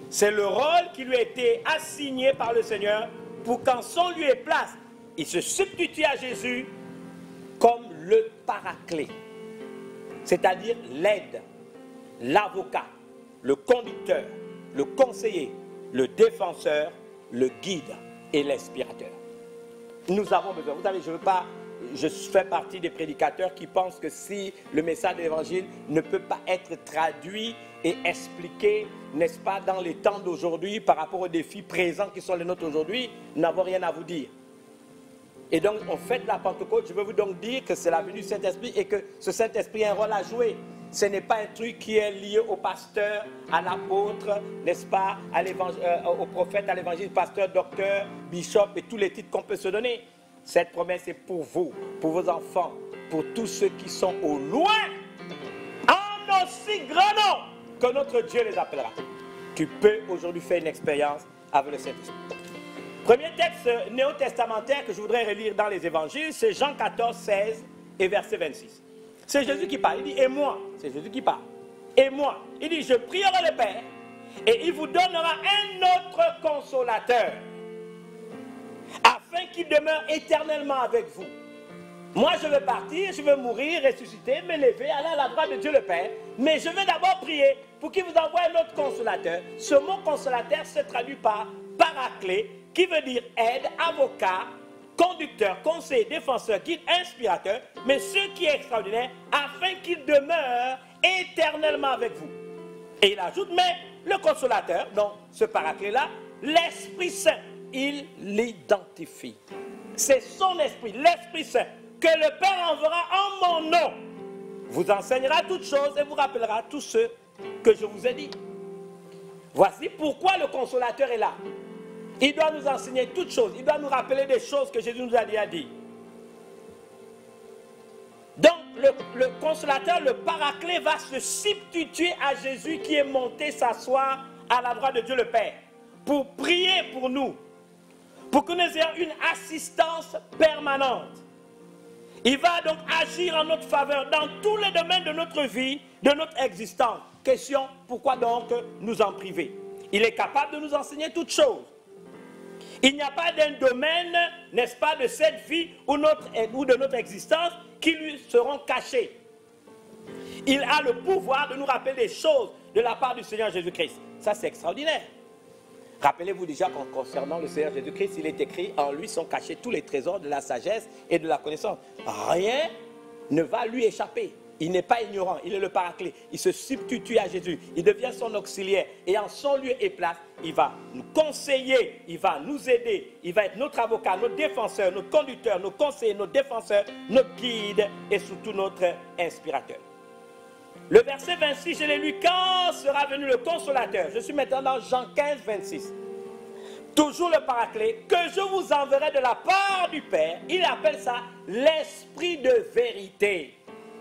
C'est le rôle qui lui a été assigné par le Seigneur pour qu'en son lieu et place, il se substitue à Jésus comme le Paraclet. C'est-à-dire l'aide, l'avocat, le conducteur, le conseiller, le défenseur, le guide et l'inspirateur. Nous avons besoin. Vous savez, je fais partie des prédicateurs qui pensent que si le message de l'Évangile ne peut pas être traduit et expliqué, n'est-ce pas, dans les temps d'aujourd'hui, par rapport aux défis présents qui sont les nôtres aujourd'hui, nous n'avons rien à vous dire. Et donc, on fête la Pentecôte. Je veux vous donc dire que c'est la venue du Saint-Esprit et que ce Saint-Esprit a un rôle à jouer. Ce n'est pas un truc qui est lié au pasteur, à l'apôtre, n'est-ce pas, au prophète, à l'évangile, pasteur, docteur, bishop et tous les titres qu'on peut se donner. Cette promesse est pour vous, pour vos enfants, pour tous ceux qui sont au loin, en aussi grand nombre que notre Dieu les appellera. Tu peux aujourd'hui faire une expérience avec le Saint-Esprit. Premier texte néo-testamentaire que je voudrais relire dans les évangiles, c'est Jean 14, 16 et verset 26. C'est Jésus qui parle. Il dit, et moi, c'est Jésus qui parle. Et moi, il dit, je prierai le Père et il vous donnera un autre consolateur afin qu'il demeure éternellement avec vous. Moi, je vais partir, je vais mourir, ressusciter, m'élever, aller à la droite de Dieu le Père. Mais je vais d'abord prier pour qu'il vous envoie un autre consolateur. Ce mot consolateur se traduit par Paraclet, qui veut dire aide, avocat, conducteur, conseiller, défenseur, guide, inspirateur, mais ce qui est extraordinaire, afin qu'il demeure éternellement avec vous. Et il ajoute, mais le consolateur, donc ce Paraclet-là, l'Esprit Saint, il l'identifie. C'est son esprit, l'Esprit Saint, que le Père enverra en mon nom, vous enseignera toutes choses et vous rappellera tout ce que je vous ai dit. Voici pourquoi le consolateur est là. Il doit nous enseigner toutes choses. Il doit nous rappeler des choses que Jésus nous a déjà dit. Donc, le consolateur, le Paraclet, va se substituer à Jésus qui est monté s'asseoir à la droite de Dieu le Père pour prier pour nous, pour que nous ayons une assistance permanente. Il va donc agir en notre faveur dans tous les domaines de notre vie, de notre existence. Question, pourquoi donc nous en priver? Il est capable de nous enseigner toutes choses. Il n'y a pas d'un domaine, n'est-ce pas, de cette vie ou de notre existence qui lui seront cachés. Il a le pouvoir de nous rappeler des choses de la part du Seigneur Jésus-Christ. Ça, c'est extraordinaire. Rappelez-vous déjà qu'en concernant le Seigneur Jésus-Christ, il est écrit, en lui sont cachés tous les trésors de la sagesse et de la connaissance. Rien ne va lui échapper. Il n'est pas ignorant, il est le Paraclet. Il se substitue à Jésus, il devient son auxiliaire. Et en son lieu et place, il va nous conseiller, il va nous aider, il va être notre avocat, notre défenseur, notre conducteur, notre conseiller, notre défenseur, notre guide et surtout notre inspirateur. Le verset 26, je l'ai lu, quand sera venu le consolateur? Je suis maintenant dans Jean 15, 26. Toujours le Paraclet, que je vous enverrai de la part du Père. Il appelle ça l'esprit de vérité.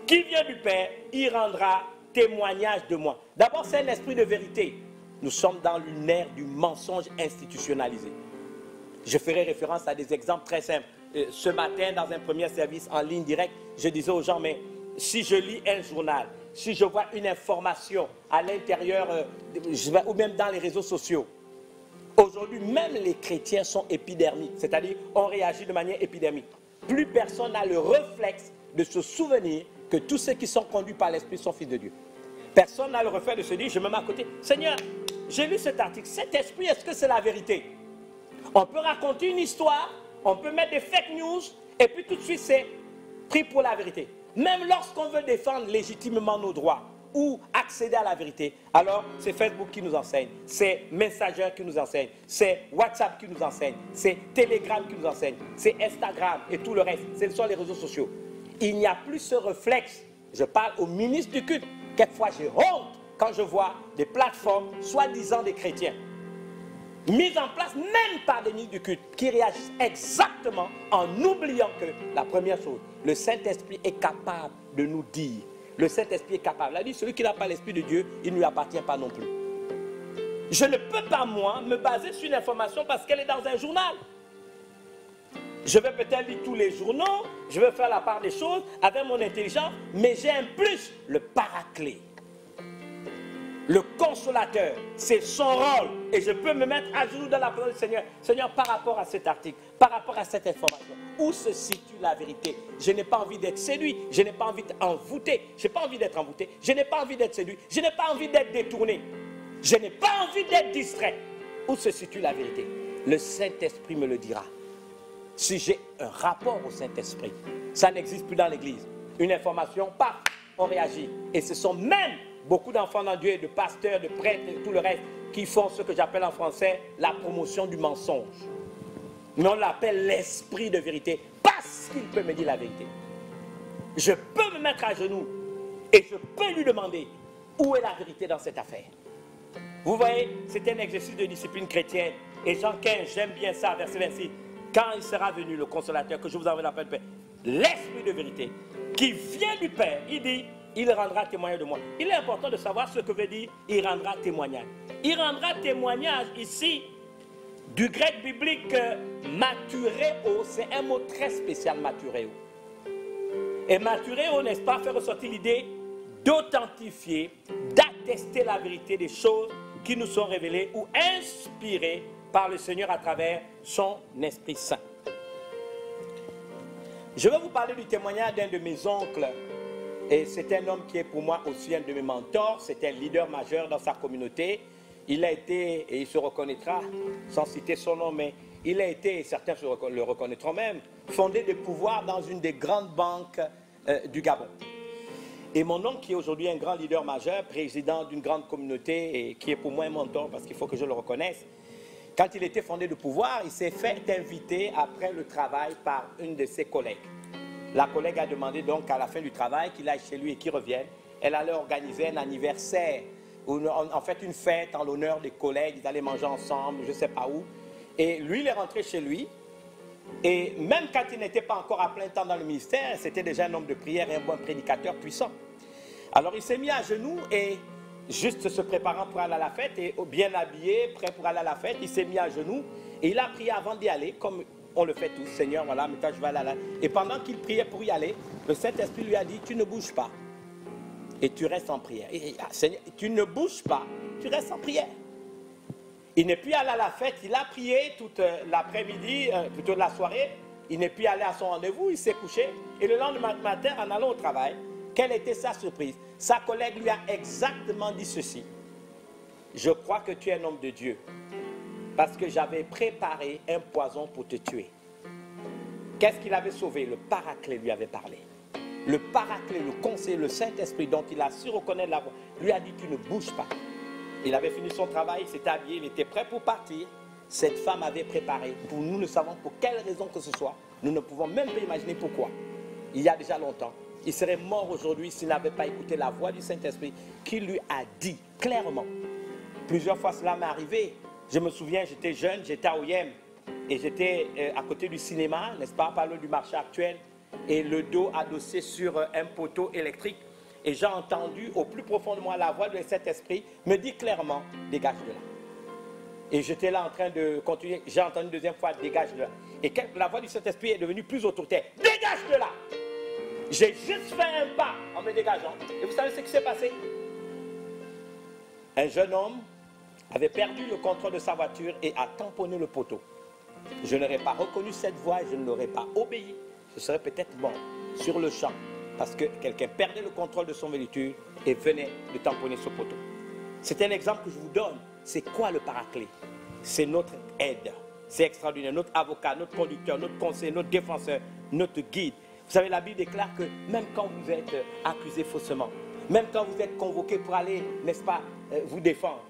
Qui vient du Père, il rendra témoignage de moi. D'abord, c'est un esprit de vérité. Nous sommes dans l'ère du mensonge institutionnalisé. Je ferai référence à des exemples très simples. Ce matin, dans un premier service en ligne direct, je disais aux gens, mais si je lis un journal, si je vois une information à l'intérieur, ou même dans les réseaux sociaux, aujourd'hui, même les chrétiens sont épidermiques, c'est-à-dire on réagit de manière épidermique. Plus personne n'a le réflexe de se souvenir que tous ceux qui sont conduits par l'Esprit sont fils de Dieu. Personne n'a le réflexe de se dire, je me mets à côté, Seigneur, j'ai lu cet article, cet esprit, est-ce que c'est la vérité? On peut raconter une histoire, on peut mettre des fake news, et puis tout de suite c'est pris pour la vérité. Même lorsqu'on veut défendre légitimement nos droits ou accéder à la vérité, alors c'est Facebook qui nous enseigne, c'est Messenger qui nous enseigne, c'est WhatsApp qui nous enseigne, c'est Telegram qui nous enseigne, c'est Instagram et tout le reste, ce sont les réseaux sociaux. Il n'y a plus ce réflexe. Je parle au ministre du culte. Quelquefois j'ai honte quand je vois des plateformes, soi-disant des chrétiens, mises en place même par des ministres du culte, qui réagissent exactement en oubliant que la première chose, le Saint-Esprit est capable de nous dire. Le Saint-Esprit est capable. Il a dit, celui qui n'a pas l'Esprit de Dieu, il ne lui appartient pas non plus. Je ne peux pas, moi, me baser sur une information parce qu'elle est dans un journal. Je vais peut-être lire tous les journaux, je vais faire la part des choses avec mon intelligence, mais j'ai un plus, le paraclet. Le consolateur, c'est son rôle. Et je peux me mettre à genoux dans la présence du Seigneur. Seigneur, par rapport à cet article, par rapport à cette information, où se situe la vérité? Je n'ai pas envie d'être séduit, je n'ai pas envie d'être envoûté, je n'ai pas envie d'être envoûté, je n'ai pas envie d'être séduit, je n'ai pas envie d'être détourné, je n'ai pas envie d'être distrait. Où se situe la vérité? Le Saint-Esprit me le dira. Si j'ai un rapport au Saint-Esprit, ça n'existe plus dans l'Église. Une information, paf, on réagit. Et ce sont même beaucoup d'enfants dans Dieu, de pasteurs, de prêtres et tout le reste qui font ce que j'appelle en français la promotion du mensonge. Mais on l'appelle l'esprit de vérité parce qu'il peut me dire la vérité. Je peux me mettre à genoux et je peux lui demander où est la vérité dans cette affaire. Vous voyez, c'est un exercice de discipline chrétienne. Et Jean 15, j'aime bien ça, verset 26. Quand il sera venu, le consolateur, que je vous envoie la paix de paix, l'esprit de vérité, qui vient du Père, il dit, il rendra témoignage de moi. Il est important de savoir ce que veut dire, il rendra témoignage. Il rendra témoignage ici, du grec biblique maturéo, c'est un mot très spécial, maturéo. Et maturéo, n'est-ce pas, fait ressortir l'idée d'authentifier, d'attester la vérité des choses qui nous sont révélées ou inspirées par le Seigneur à travers son Esprit Saint. Je vais vous parler du témoignage d'un de mes oncles. Et c'est un homme qui est pour moi aussi un de mes mentors. C'est un leader majeur dans sa communauté. Il a été, et il se reconnaîtra, sans citer son nom, mais il a été, et certains le reconnaîtront même, fondé de pouvoir dans une des grandes banques du Gabon. Et mon oncle, qui est aujourd'hui un grand leader majeur, président d'une grande communauté, et qui est pour moi un mentor, parce qu'il faut que je le reconnaisse, quand il était fondé de pouvoir, il s'est fait inviter après le travail par une de ses collègues. La collègue a demandé donc à la fin du travail qu'il aille chez lui et qu'il revienne. Elle allait organiser un anniversaire, en fait une fête en l'honneur des collègues, ils allaient manger ensemble, je ne sais pas où. Et lui, il est rentré chez lui. Et même quand il n'était pas encore à plein temps dans le ministère, c'était déjà un homme de prière et un bon prédicateur puissant. Alors il s'est mis à genoux et juste se préparant pour aller à la fête et bien habillé, prêt pour aller à la fête, il s'est mis à genoux et il a prié avant d'y aller, comme on le fait tous. Seigneur, voilà, maintenant je vais aller à la... Et pendant qu'il priait pour y aller, le Saint-Esprit lui a dit, tu ne bouges pas et tu restes en prière. Et, Seigneur, tu ne bouges pas, tu restes en prière. Il n'est plus allé à la fête, il a prié toute l'après-midi, plutôt la soirée. Il n'est plus allé à son rendez-vous, il s'est couché. Et le lendemain matin, en allant au travail, quelle était sa surprise? Sa collègue lui a exactement dit ceci. Je crois que tu es un homme de Dieu, parce que j'avais préparé un poison pour te tuer. Qu'est-ce qu'il avait sauvé? Le paraclet lui avait parlé. Le paraclet, le conseiller, le Saint-Esprit dont il a su reconnaître la voix, lui a dit tu ne bouges pas. Il avait fini son travail, il s'était habillé, il était prêt pour partir. Cette femme avait préparé, pour nous ne savons pour quelle raison que ce soit, nous ne pouvons même pas imaginer pourquoi. Il y a déjà longtemps, il serait mort aujourd'hui s'il n'avait pas écouté la voix du Saint-Esprit qui lui a dit clairement. Plusieurs fois cela m'est arrivé. Je me souviens, j'étais jeune, j'étais à Oyem et j'étais à côté du cinéma, n'est-ce pas, parlant du marché actuel, et le dos adossé sur un poteau électrique. Et j'ai entendu au plus profond de moi la voix de cet esprit me dit clairement, dégage de là. Et j'étais là en train de continuer. J'ai entendu une deuxième fois, dégage de là. Et quand la voix du Saint-Esprit est devenue plus autoritaire, dégage de là. J'ai juste fait un pas en me dégageant. Et vous savez ce qui s'est passé? Un jeune homme avait perdu le contrôle de sa voiture et a tamponné le poteau. Je n'aurais pas reconnu cette voix et je ne l'aurais pas obéi. Je serais peut-être mort sur le champ parce que quelqu'un perdait le contrôle de son véhicule et venait de tamponner ce poteau. C'est un exemple que je vous donne. C'est quoi le paraclet? C'est notre aide. C'est extraordinaire. Notre avocat, notre conducteur, notre conseiller, notre défenseur, notre guide. Vous savez, la Bible déclare que même quand vous êtes accusé faussement, même quand vous êtes convoqué pour aller, n'est-ce pas, vous défendre,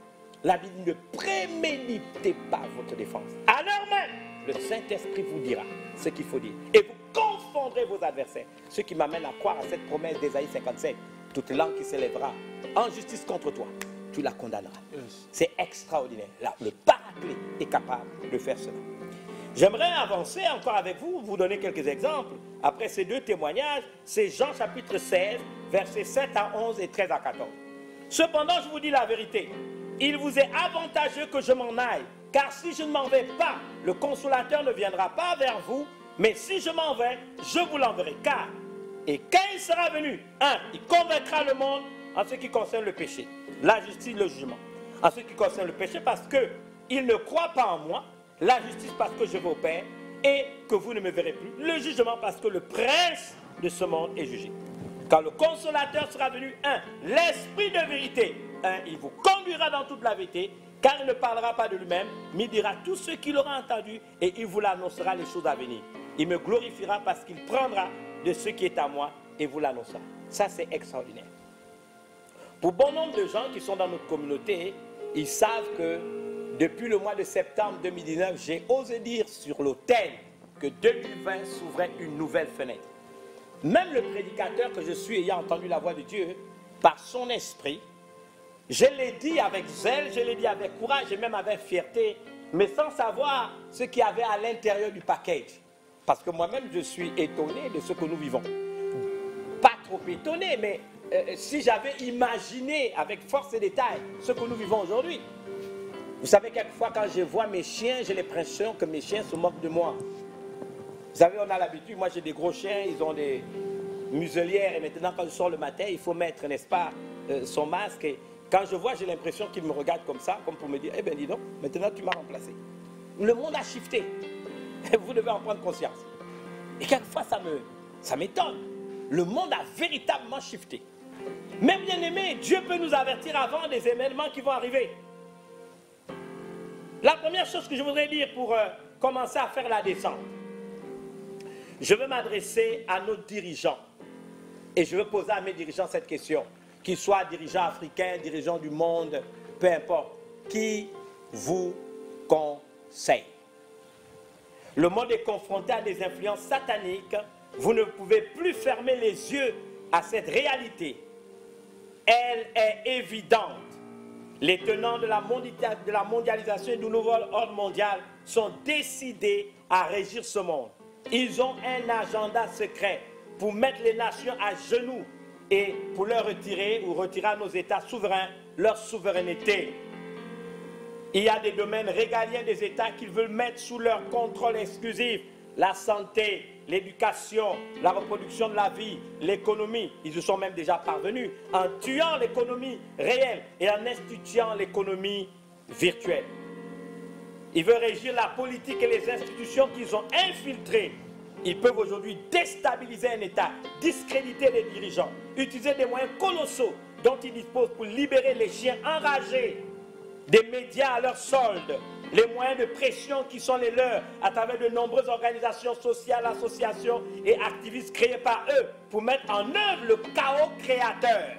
la Bible ne préméditez pas votre défense. Alors même, le Saint-Esprit vous dira ce qu'il faut dire. Et vous confondrez vos adversaires. Ce qui m'amène à croire à cette promesse d'Ésaïe 57. Toute langue qui s'élèvera en justice contre toi, tu la condamneras. Yes. C'est extraordinaire. Là, le paraclet est capable de faire cela. J'aimerais avancer encore avec vous, vous donner quelques exemples. Après ces deux témoignages, c'est Jean chapitre 16, versets 7 à 11 et 13 à 14. Cependant, je vous dis la vérité. Il vous est avantageux que je m'en aille, car si je ne m'en vais pas, le consolateur ne viendra pas vers vous, mais si je m'en vais, je vous l'enverrai. Car, et quand il sera venu, il convaincra le monde en ce qui concerne le péché, la justice, le jugement. En ce qui concerne le péché, parce qu'il ne croit pas en moi, la justice parce que je vais au Père, et que vous ne me verrez plus, le jugement parce que le prince de ce monde est jugé. Quand le consolateur sera venu, l'esprit de vérité, il vous conduira dans toute la vérité, car il ne parlera pas de lui-même, mais il dira tout ce qu'il aura entendu et il vous l'annoncera les choses à venir. Il me glorifiera parce qu'il prendra de ce qui est à moi et vous l'annoncera. Ça, c'est extraordinaire. Pour bon nombre de gens qui sont dans notre communauté, ils savent que depuis le mois de septembre 2019, j'ai osé dire sur l'autel que 2020 s'ouvrait une nouvelle fenêtre. Même le prédicateur que je suis, ayant entendu la voix de Dieu, par son esprit, je l'ai dit avec zèle, je l'ai dit avec courage et même avec fierté, mais sans savoir ce qu'il y avait à l'intérieur du package. Parce que moi-même, je suis étonné de ce que nous vivons. Pas trop étonné, mais si j'avais imaginé avec force et détail ce que nous vivons aujourd'hui. Vous savez, quelquefois, quand je vois mes chiens, j'ai l'impression que mes chiens se moquent de moi. Vous savez, on a l'habitude, moi j'ai des gros chiens, ils ont des muselières, et maintenant quand je sors le matin, il faut mettre, n'est-ce pas, son masque. Et quand je vois, j'ai l'impression qu'ils me regardent comme ça, comme pour me dire, eh bien dis donc, maintenant tu m'as remplacé. Le monde a shifté. Vous devez en prendre conscience. Et quelquefois, ça m'étonne. Le monde a véritablement shifté. Mais bien aimé, Dieu peut nous avertir avant des événements qui vont arriver. La première chose que je voudrais dire pour commencer à faire la descente, je veux m'adresser à nos dirigeants. Et je veux poser à mes dirigeants cette question. Qu'ils soient dirigeants africains, dirigeants du monde, peu importe. Qui vous conseille? Le monde est confronté à des influences sataniques. Vous ne pouvez plus fermer les yeux à cette réalité. Elle est évidente. Les tenants de la mondialisation et du nouvel ordre mondial sont décidés à régir ce monde. Ils ont un agenda secret pour mettre les nations à genoux et pour leur retirer ou retirer à nos États souverains leur souveraineté. Il y a des domaines régaliens des États qu'ils veulent mettre sous leur contrôle exclusif. La santé, l'éducation, la reproduction de la vie, l'économie. Ils y sont même déjà parvenus en tuant l'économie réelle et en instituant l'économie virtuelle. Ils veulent régir la politique et les institutions qu'ils ont infiltrées. Ils peuvent aujourd'hui déstabiliser un État, discréditer les dirigeants, utiliser des moyens colossaux dont ils disposent pour libérer les chiens enragés, des médias à leur solde, les moyens de pression qui sont les leurs à travers de nombreuses organisations sociales, associations et activistes créés par eux pour mettre en œuvre le chaos créateur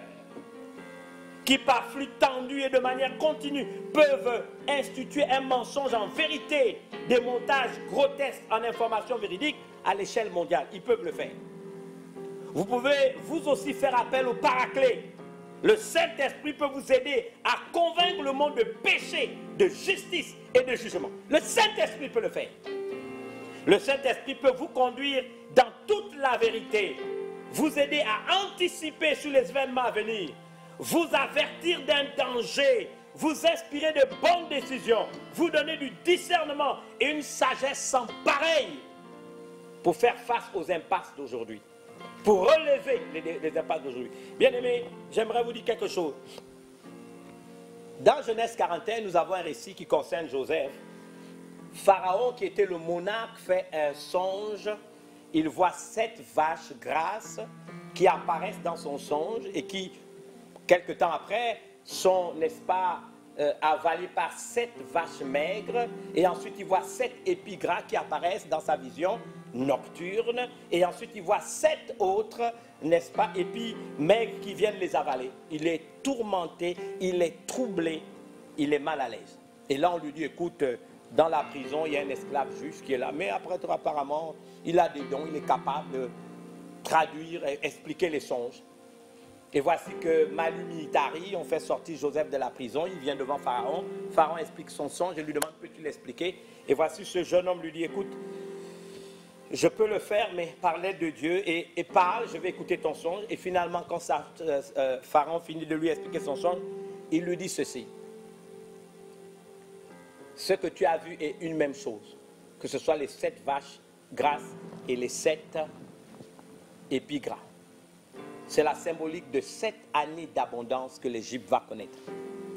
qui par flux tendu et de manière continue peuvent instituer un mensonge en vérité, des montages grotesques en information véridique à l'échelle mondiale. Ils peuvent le faire. Vous pouvez vous aussi faire appel au paraclet. Le Saint-Esprit peut vous aider à convaincre le monde de péché, de justice et de jugement. Le Saint-Esprit peut le faire. Le Saint-Esprit peut vous conduire dans toute la vérité, vous aider à anticiper sur les événements à venir, vous avertir d'un danger vous inspirer de bonnes décisions, vous donner du discernement et une sagesse sans pareil pour faire face aux impasses d'aujourd'hui, pour relever les impasses d'aujourd'hui. Bien-aimés, j'aimerais vous dire quelque chose. Dans Genèse 41, nous avons un récit qui concerne Joseph. Pharaon, qui était le monarque, fait un songe. Il voit 7 vaches grasses qui apparaissent dans son songe et qui, quelque temps après, sont, n'est-ce pas, avalées par 7 vaches maigres. Et ensuite, il voit 7 épis gras qui apparaissent dans sa vision nocturne. Et ensuite, il voit 7 autres, n'est-ce pas, épis maigres qui viennent les avaler. Il est tourmenté, il est troublé, il est mal à l'aise. Et là, on lui dit, écoute, dans la prison, il y a un esclave juif qui est là. Mais après, apparemment, il a des dons, il est capable de traduire et expliquer les songes. Et voici que Malu Militari, on fait sortir Joseph de la prison, il vient devant Pharaon. Pharaon explique son songe et lui demande, peux-tu l'expliquer? Et voici ce jeune homme lui dit, écoute, je peux le faire, mais par l'aide de Dieu, et parle, je vais écouter ton songe. Et finalement, quand Pharaon finit de lui expliquer son songe, il lui dit ceci. Ce que tu as vu est une même chose, que ce soit les 7 vaches grasses et les 7 épis gras. C'est la symbolique de 7 années d'abondance que l'Égypte va connaître.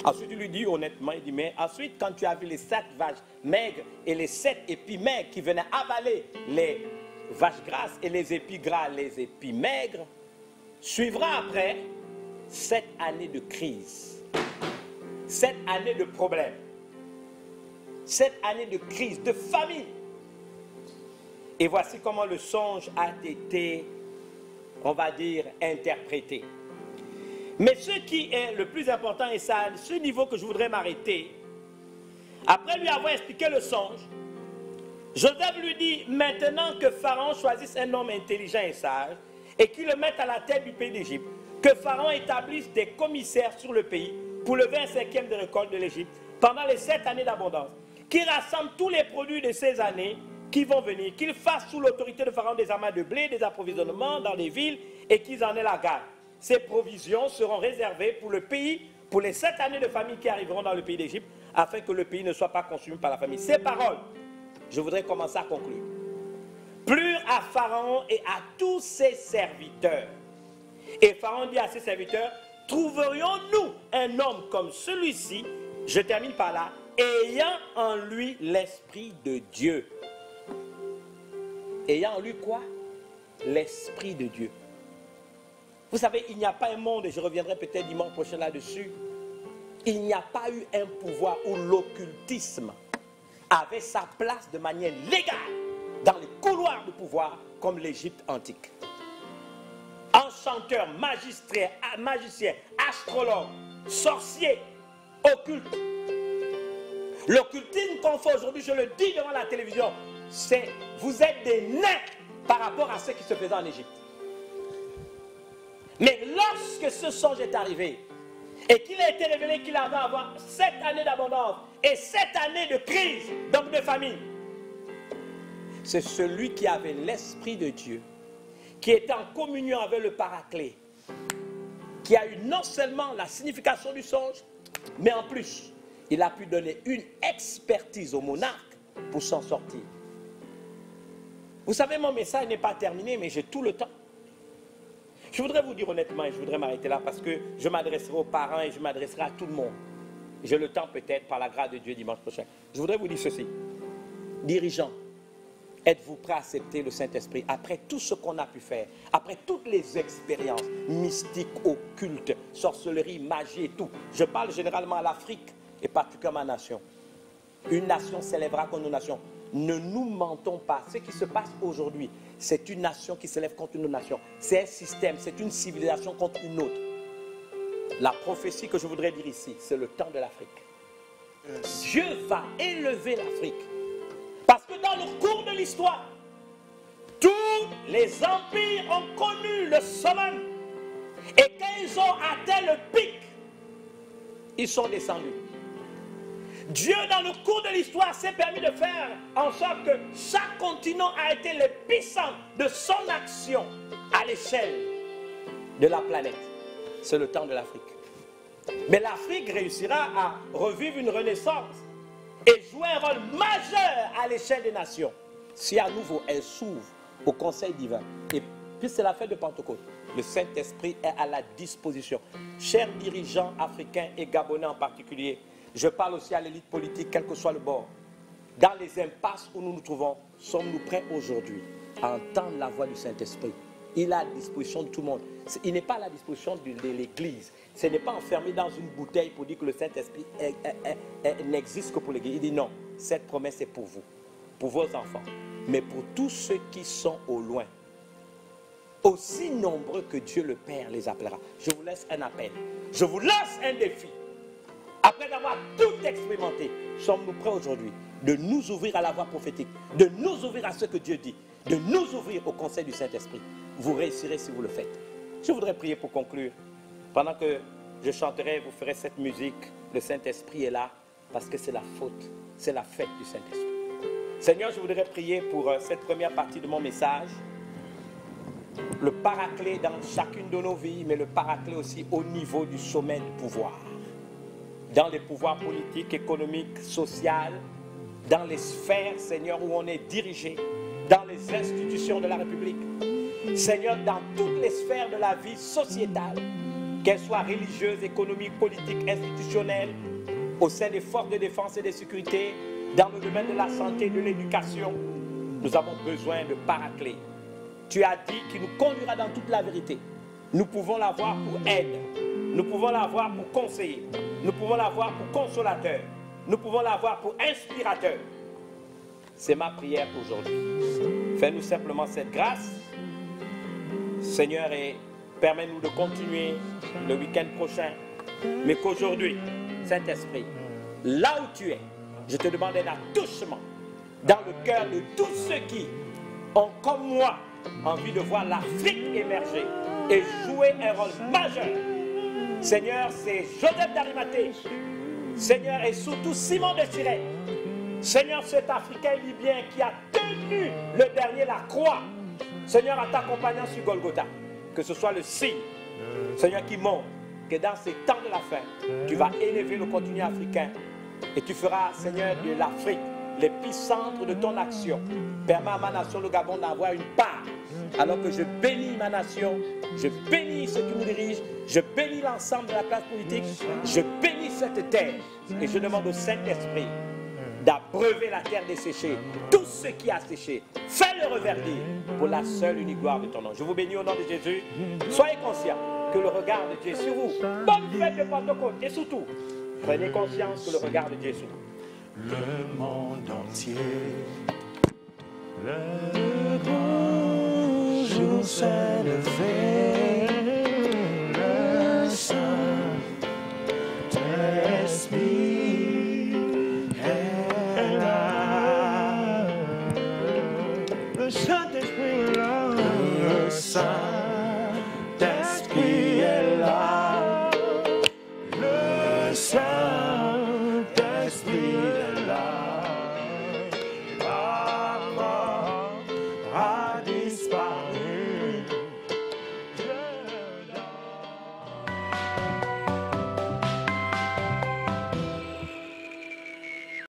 Ensuite, il lui dit honnêtement, il dit, mais ensuite, quand tu as vu les 7 vaches maigres et les 7 épis maigres qui venaient avaler les vaches grasses et les épis gras, les épis maigres, suivra après 7 années de crise, 7 années de problèmes, 7 années de crise, de famine. Et voici comment le songe a été, on va dire, interprété. Mais ce qui est le plus important, et c'est à ce niveau que je voudrais m'arrêter, après lui avoir expliqué le songe, Joseph lui dit, maintenant que Pharaon choisisse un homme intelligent et sage, et qu'il le mette à la tête du pays d'Égypte, que Pharaon établisse des commissaires sur le pays, pour lever un 5e de récolte de l'Égypte, pendant les 7 années d'abondance, qu'il rassemble tous les produits de ces années qui vont venir, qu'il fasse sous l'autorité de Pharaon des amas de blé, des approvisionnements dans les villes, et qu'ils en aient la garde. Ces provisions seront réservées pour le pays, pour les 7 années de famine qui arriveront dans le pays d'Égypte, afin que le pays ne soit pas consumé par la famine. Ces paroles, je voudrais commencer à conclure. Plurent à Pharaon et à tous ses serviteurs. Et Pharaon dit à ses serviteurs, trouverions-nous un homme comme celui-ci, je termine par là, ayant en lui l'Esprit de Dieu. Ayant en lui quoi? L'Esprit de Dieu. Vous savez, il n'y a pas un monde, et je reviendrai peut-être dimanche prochain là-dessus, il n'y a pas eu un pouvoir où l'occultisme avait sa place de manière légale dans les couloirs de pouvoir comme l'Égypte antique. Enchanteurs, magiciens, astrologues, sorciers, occultes. L'occultisme qu'on fait aujourd'hui, je le dis devant la télévision, c'est vous êtes des nains par rapport à ce qui se faisait en Égypte. Mais lorsque ce songe est arrivé et qu'il a été révélé qu'il allait avoir 7 années d'abondance et 7 années de crise, donc de famine, c'est celui qui avait l'Esprit de Dieu, qui était en communion avec le Paraclet, qui a eu non seulement la signification du songe, mais en plus, il a pu donner une expertise au monarque pour s'en sortir. Vous savez, mon message n'est pas terminé, mais j'ai tout le temps. Je voudrais vous dire honnêtement, et je voudrais m'arrêter là, parce que je m'adresserai aux parents et je m'adresserai à tout le monde. J'ai le temps peut-être, par la grâce de Dieu, dimanche prochain. Je voudrais vous dire ceci. Dirigeants, êtes-vous prêts à accepter le Saint-Esprit après tout ce qu'on a pu faire, après toutes les expériences mystiques, occultes, sorcellerie, magie et tout? Je parle généralement à l'Afrique et particulièrement à la nation. Une nation s'élèvera contre une nation. Ne nous mentons pas. Ce qui se passe aujourd'hui, c'est une nation qui s'élève contre une nation. C'est un système, c'est une civilisation contre une autre. La prophétie que je voudrais dire ici, c'est le temps de l'Afrique. Dieu va élever l'Afrique. Parce que dans le cours de l'histoire, tous les empires ont connu le sommet. Et quand ils ont atteint le pic, ils sont descendus. Dieu, dans le cours de l'histoire, s'est permis de faire en sorte que chaque continent a été l'épicentre de son action à l'échelle de la planète. C'est le temps de l'Afrique. Mais l'Afrique réussira à revivre une renaissance et jouer un rôle majeur à l'échelle des nations si à nouveau elle s'ouvre au conseil divin. Et puis c'est la fête de Pentecôte. Le Saint-Esprit est à la disposition. Chers dirigeants africains et gabonais en particulier, je parle aussi à l'élite politique, quel que soit le bord. Dans les impasses où nous nous trouvons, sommes-nous prêts aujourd'hui à entendre la voix du Saint-Esprit? Il est à la disposition de tout le monde. Il n'est pas à la disposition de l'Église. Ce n'est pas enfermé dans une bouteille pour dire que le Saint-Esprit n'existe que pour l'Église. Il dit non, cette promesse est pour vous, pour vos enfants, mais pour tous ceux qui sont au loin. Aussi nombreux que Dieu le Père les appellera. Je vous laisse un appel. Je vous lance un défi. Après avoir tout expérimenté, sommes-nous prêts aujourd'hui de nous ouvrir à la voix prophétique, de nous ouvrir à ce que Dieu dit, de nous ouvrir au conseil du Saint-Esprit? Vous réussirez si vous le faites. Je voudrais prier pour conclure. Pendant que je chanterai, vous ferez cette musique. Le Saint-Esprit est là parce que c'est la faute, c'est la fête du Saint-Esprit. Seigneur, je voudrais prier pour cette première partie de mon message. Le paraclet dans chacune de nos vies, mais le paraclet aussi au niveau du sommet du pouvoir. Dans les pouvoirs politiques, économiques, sociaux, dans les sphères, Seigneur, où on est dirigé, dans les institutions de la République. Seigneur, dans toutes les sphères de la vie sociétale, qu'elles soient religieuses, économiques, politiques, institutionnelles, au sein des forces de défense et de sécurité, dans le domaine de la santé et de l'éducation, nous avons besoin de paraclet. Tu as dit qu'il nous conduira dans toute la vérité. Nous pouvons l'avoir pour aide. Nous pouvons l'avoir pour conseiller. Nous pouvons l'avoir pour consolateur. Nous pouvons l'avoir pour inspirateur. C'est ma prière aujourd'hui. Fais-nous simplement cette grâce, Seigneur, et permets-nous de continuer le week-end prochain. Mais qu'aujourd'hui, Saint-Esprit, là où tu es, je te demande un attouchement dans le cœur de tous ceux qui ont, comme moi, envie de voir l'Afrique émerger et jouer un rôle majeur. Seigneur, c'est Joseph d'Arimathée. Seigneur, et surtout Simon de Cyrène. Seigneur, cet Africain libyen qui a tenu le dernier la croix. Seigneur, en t'accompagnant sur Golgotha, que ce soit le signe, Seigneur, qui montre que dans ces temps de la fin, tu vas élever le continent africain et tu feras, Seigneur, de l'Afrique l'épicentre de ton action. Permets à ma nation, le Gabon, d'avoir une part. Alors que je bénis ma nation, je bénis ceux qui nous dirigent, je bénis l'ensemble de la classe politique, je bénis cette terre et je demande au Saint-Esprit d'abreuver la terre desséchée. Tout ce qui a séché, fais-le reverdir pour la seule unique gloire de ton nom. Je vous bénis au nom de Jésus. Soyez conscients que le regard de Dieu est sur vous. Bonne fête de Pentecôte et surtout, prenez conscience que le regard de Dieu est sur vous. Le monde entier, le grand jour s'est levé, le Saint-Esprit est là, le Saint-Esprit est là, le Saint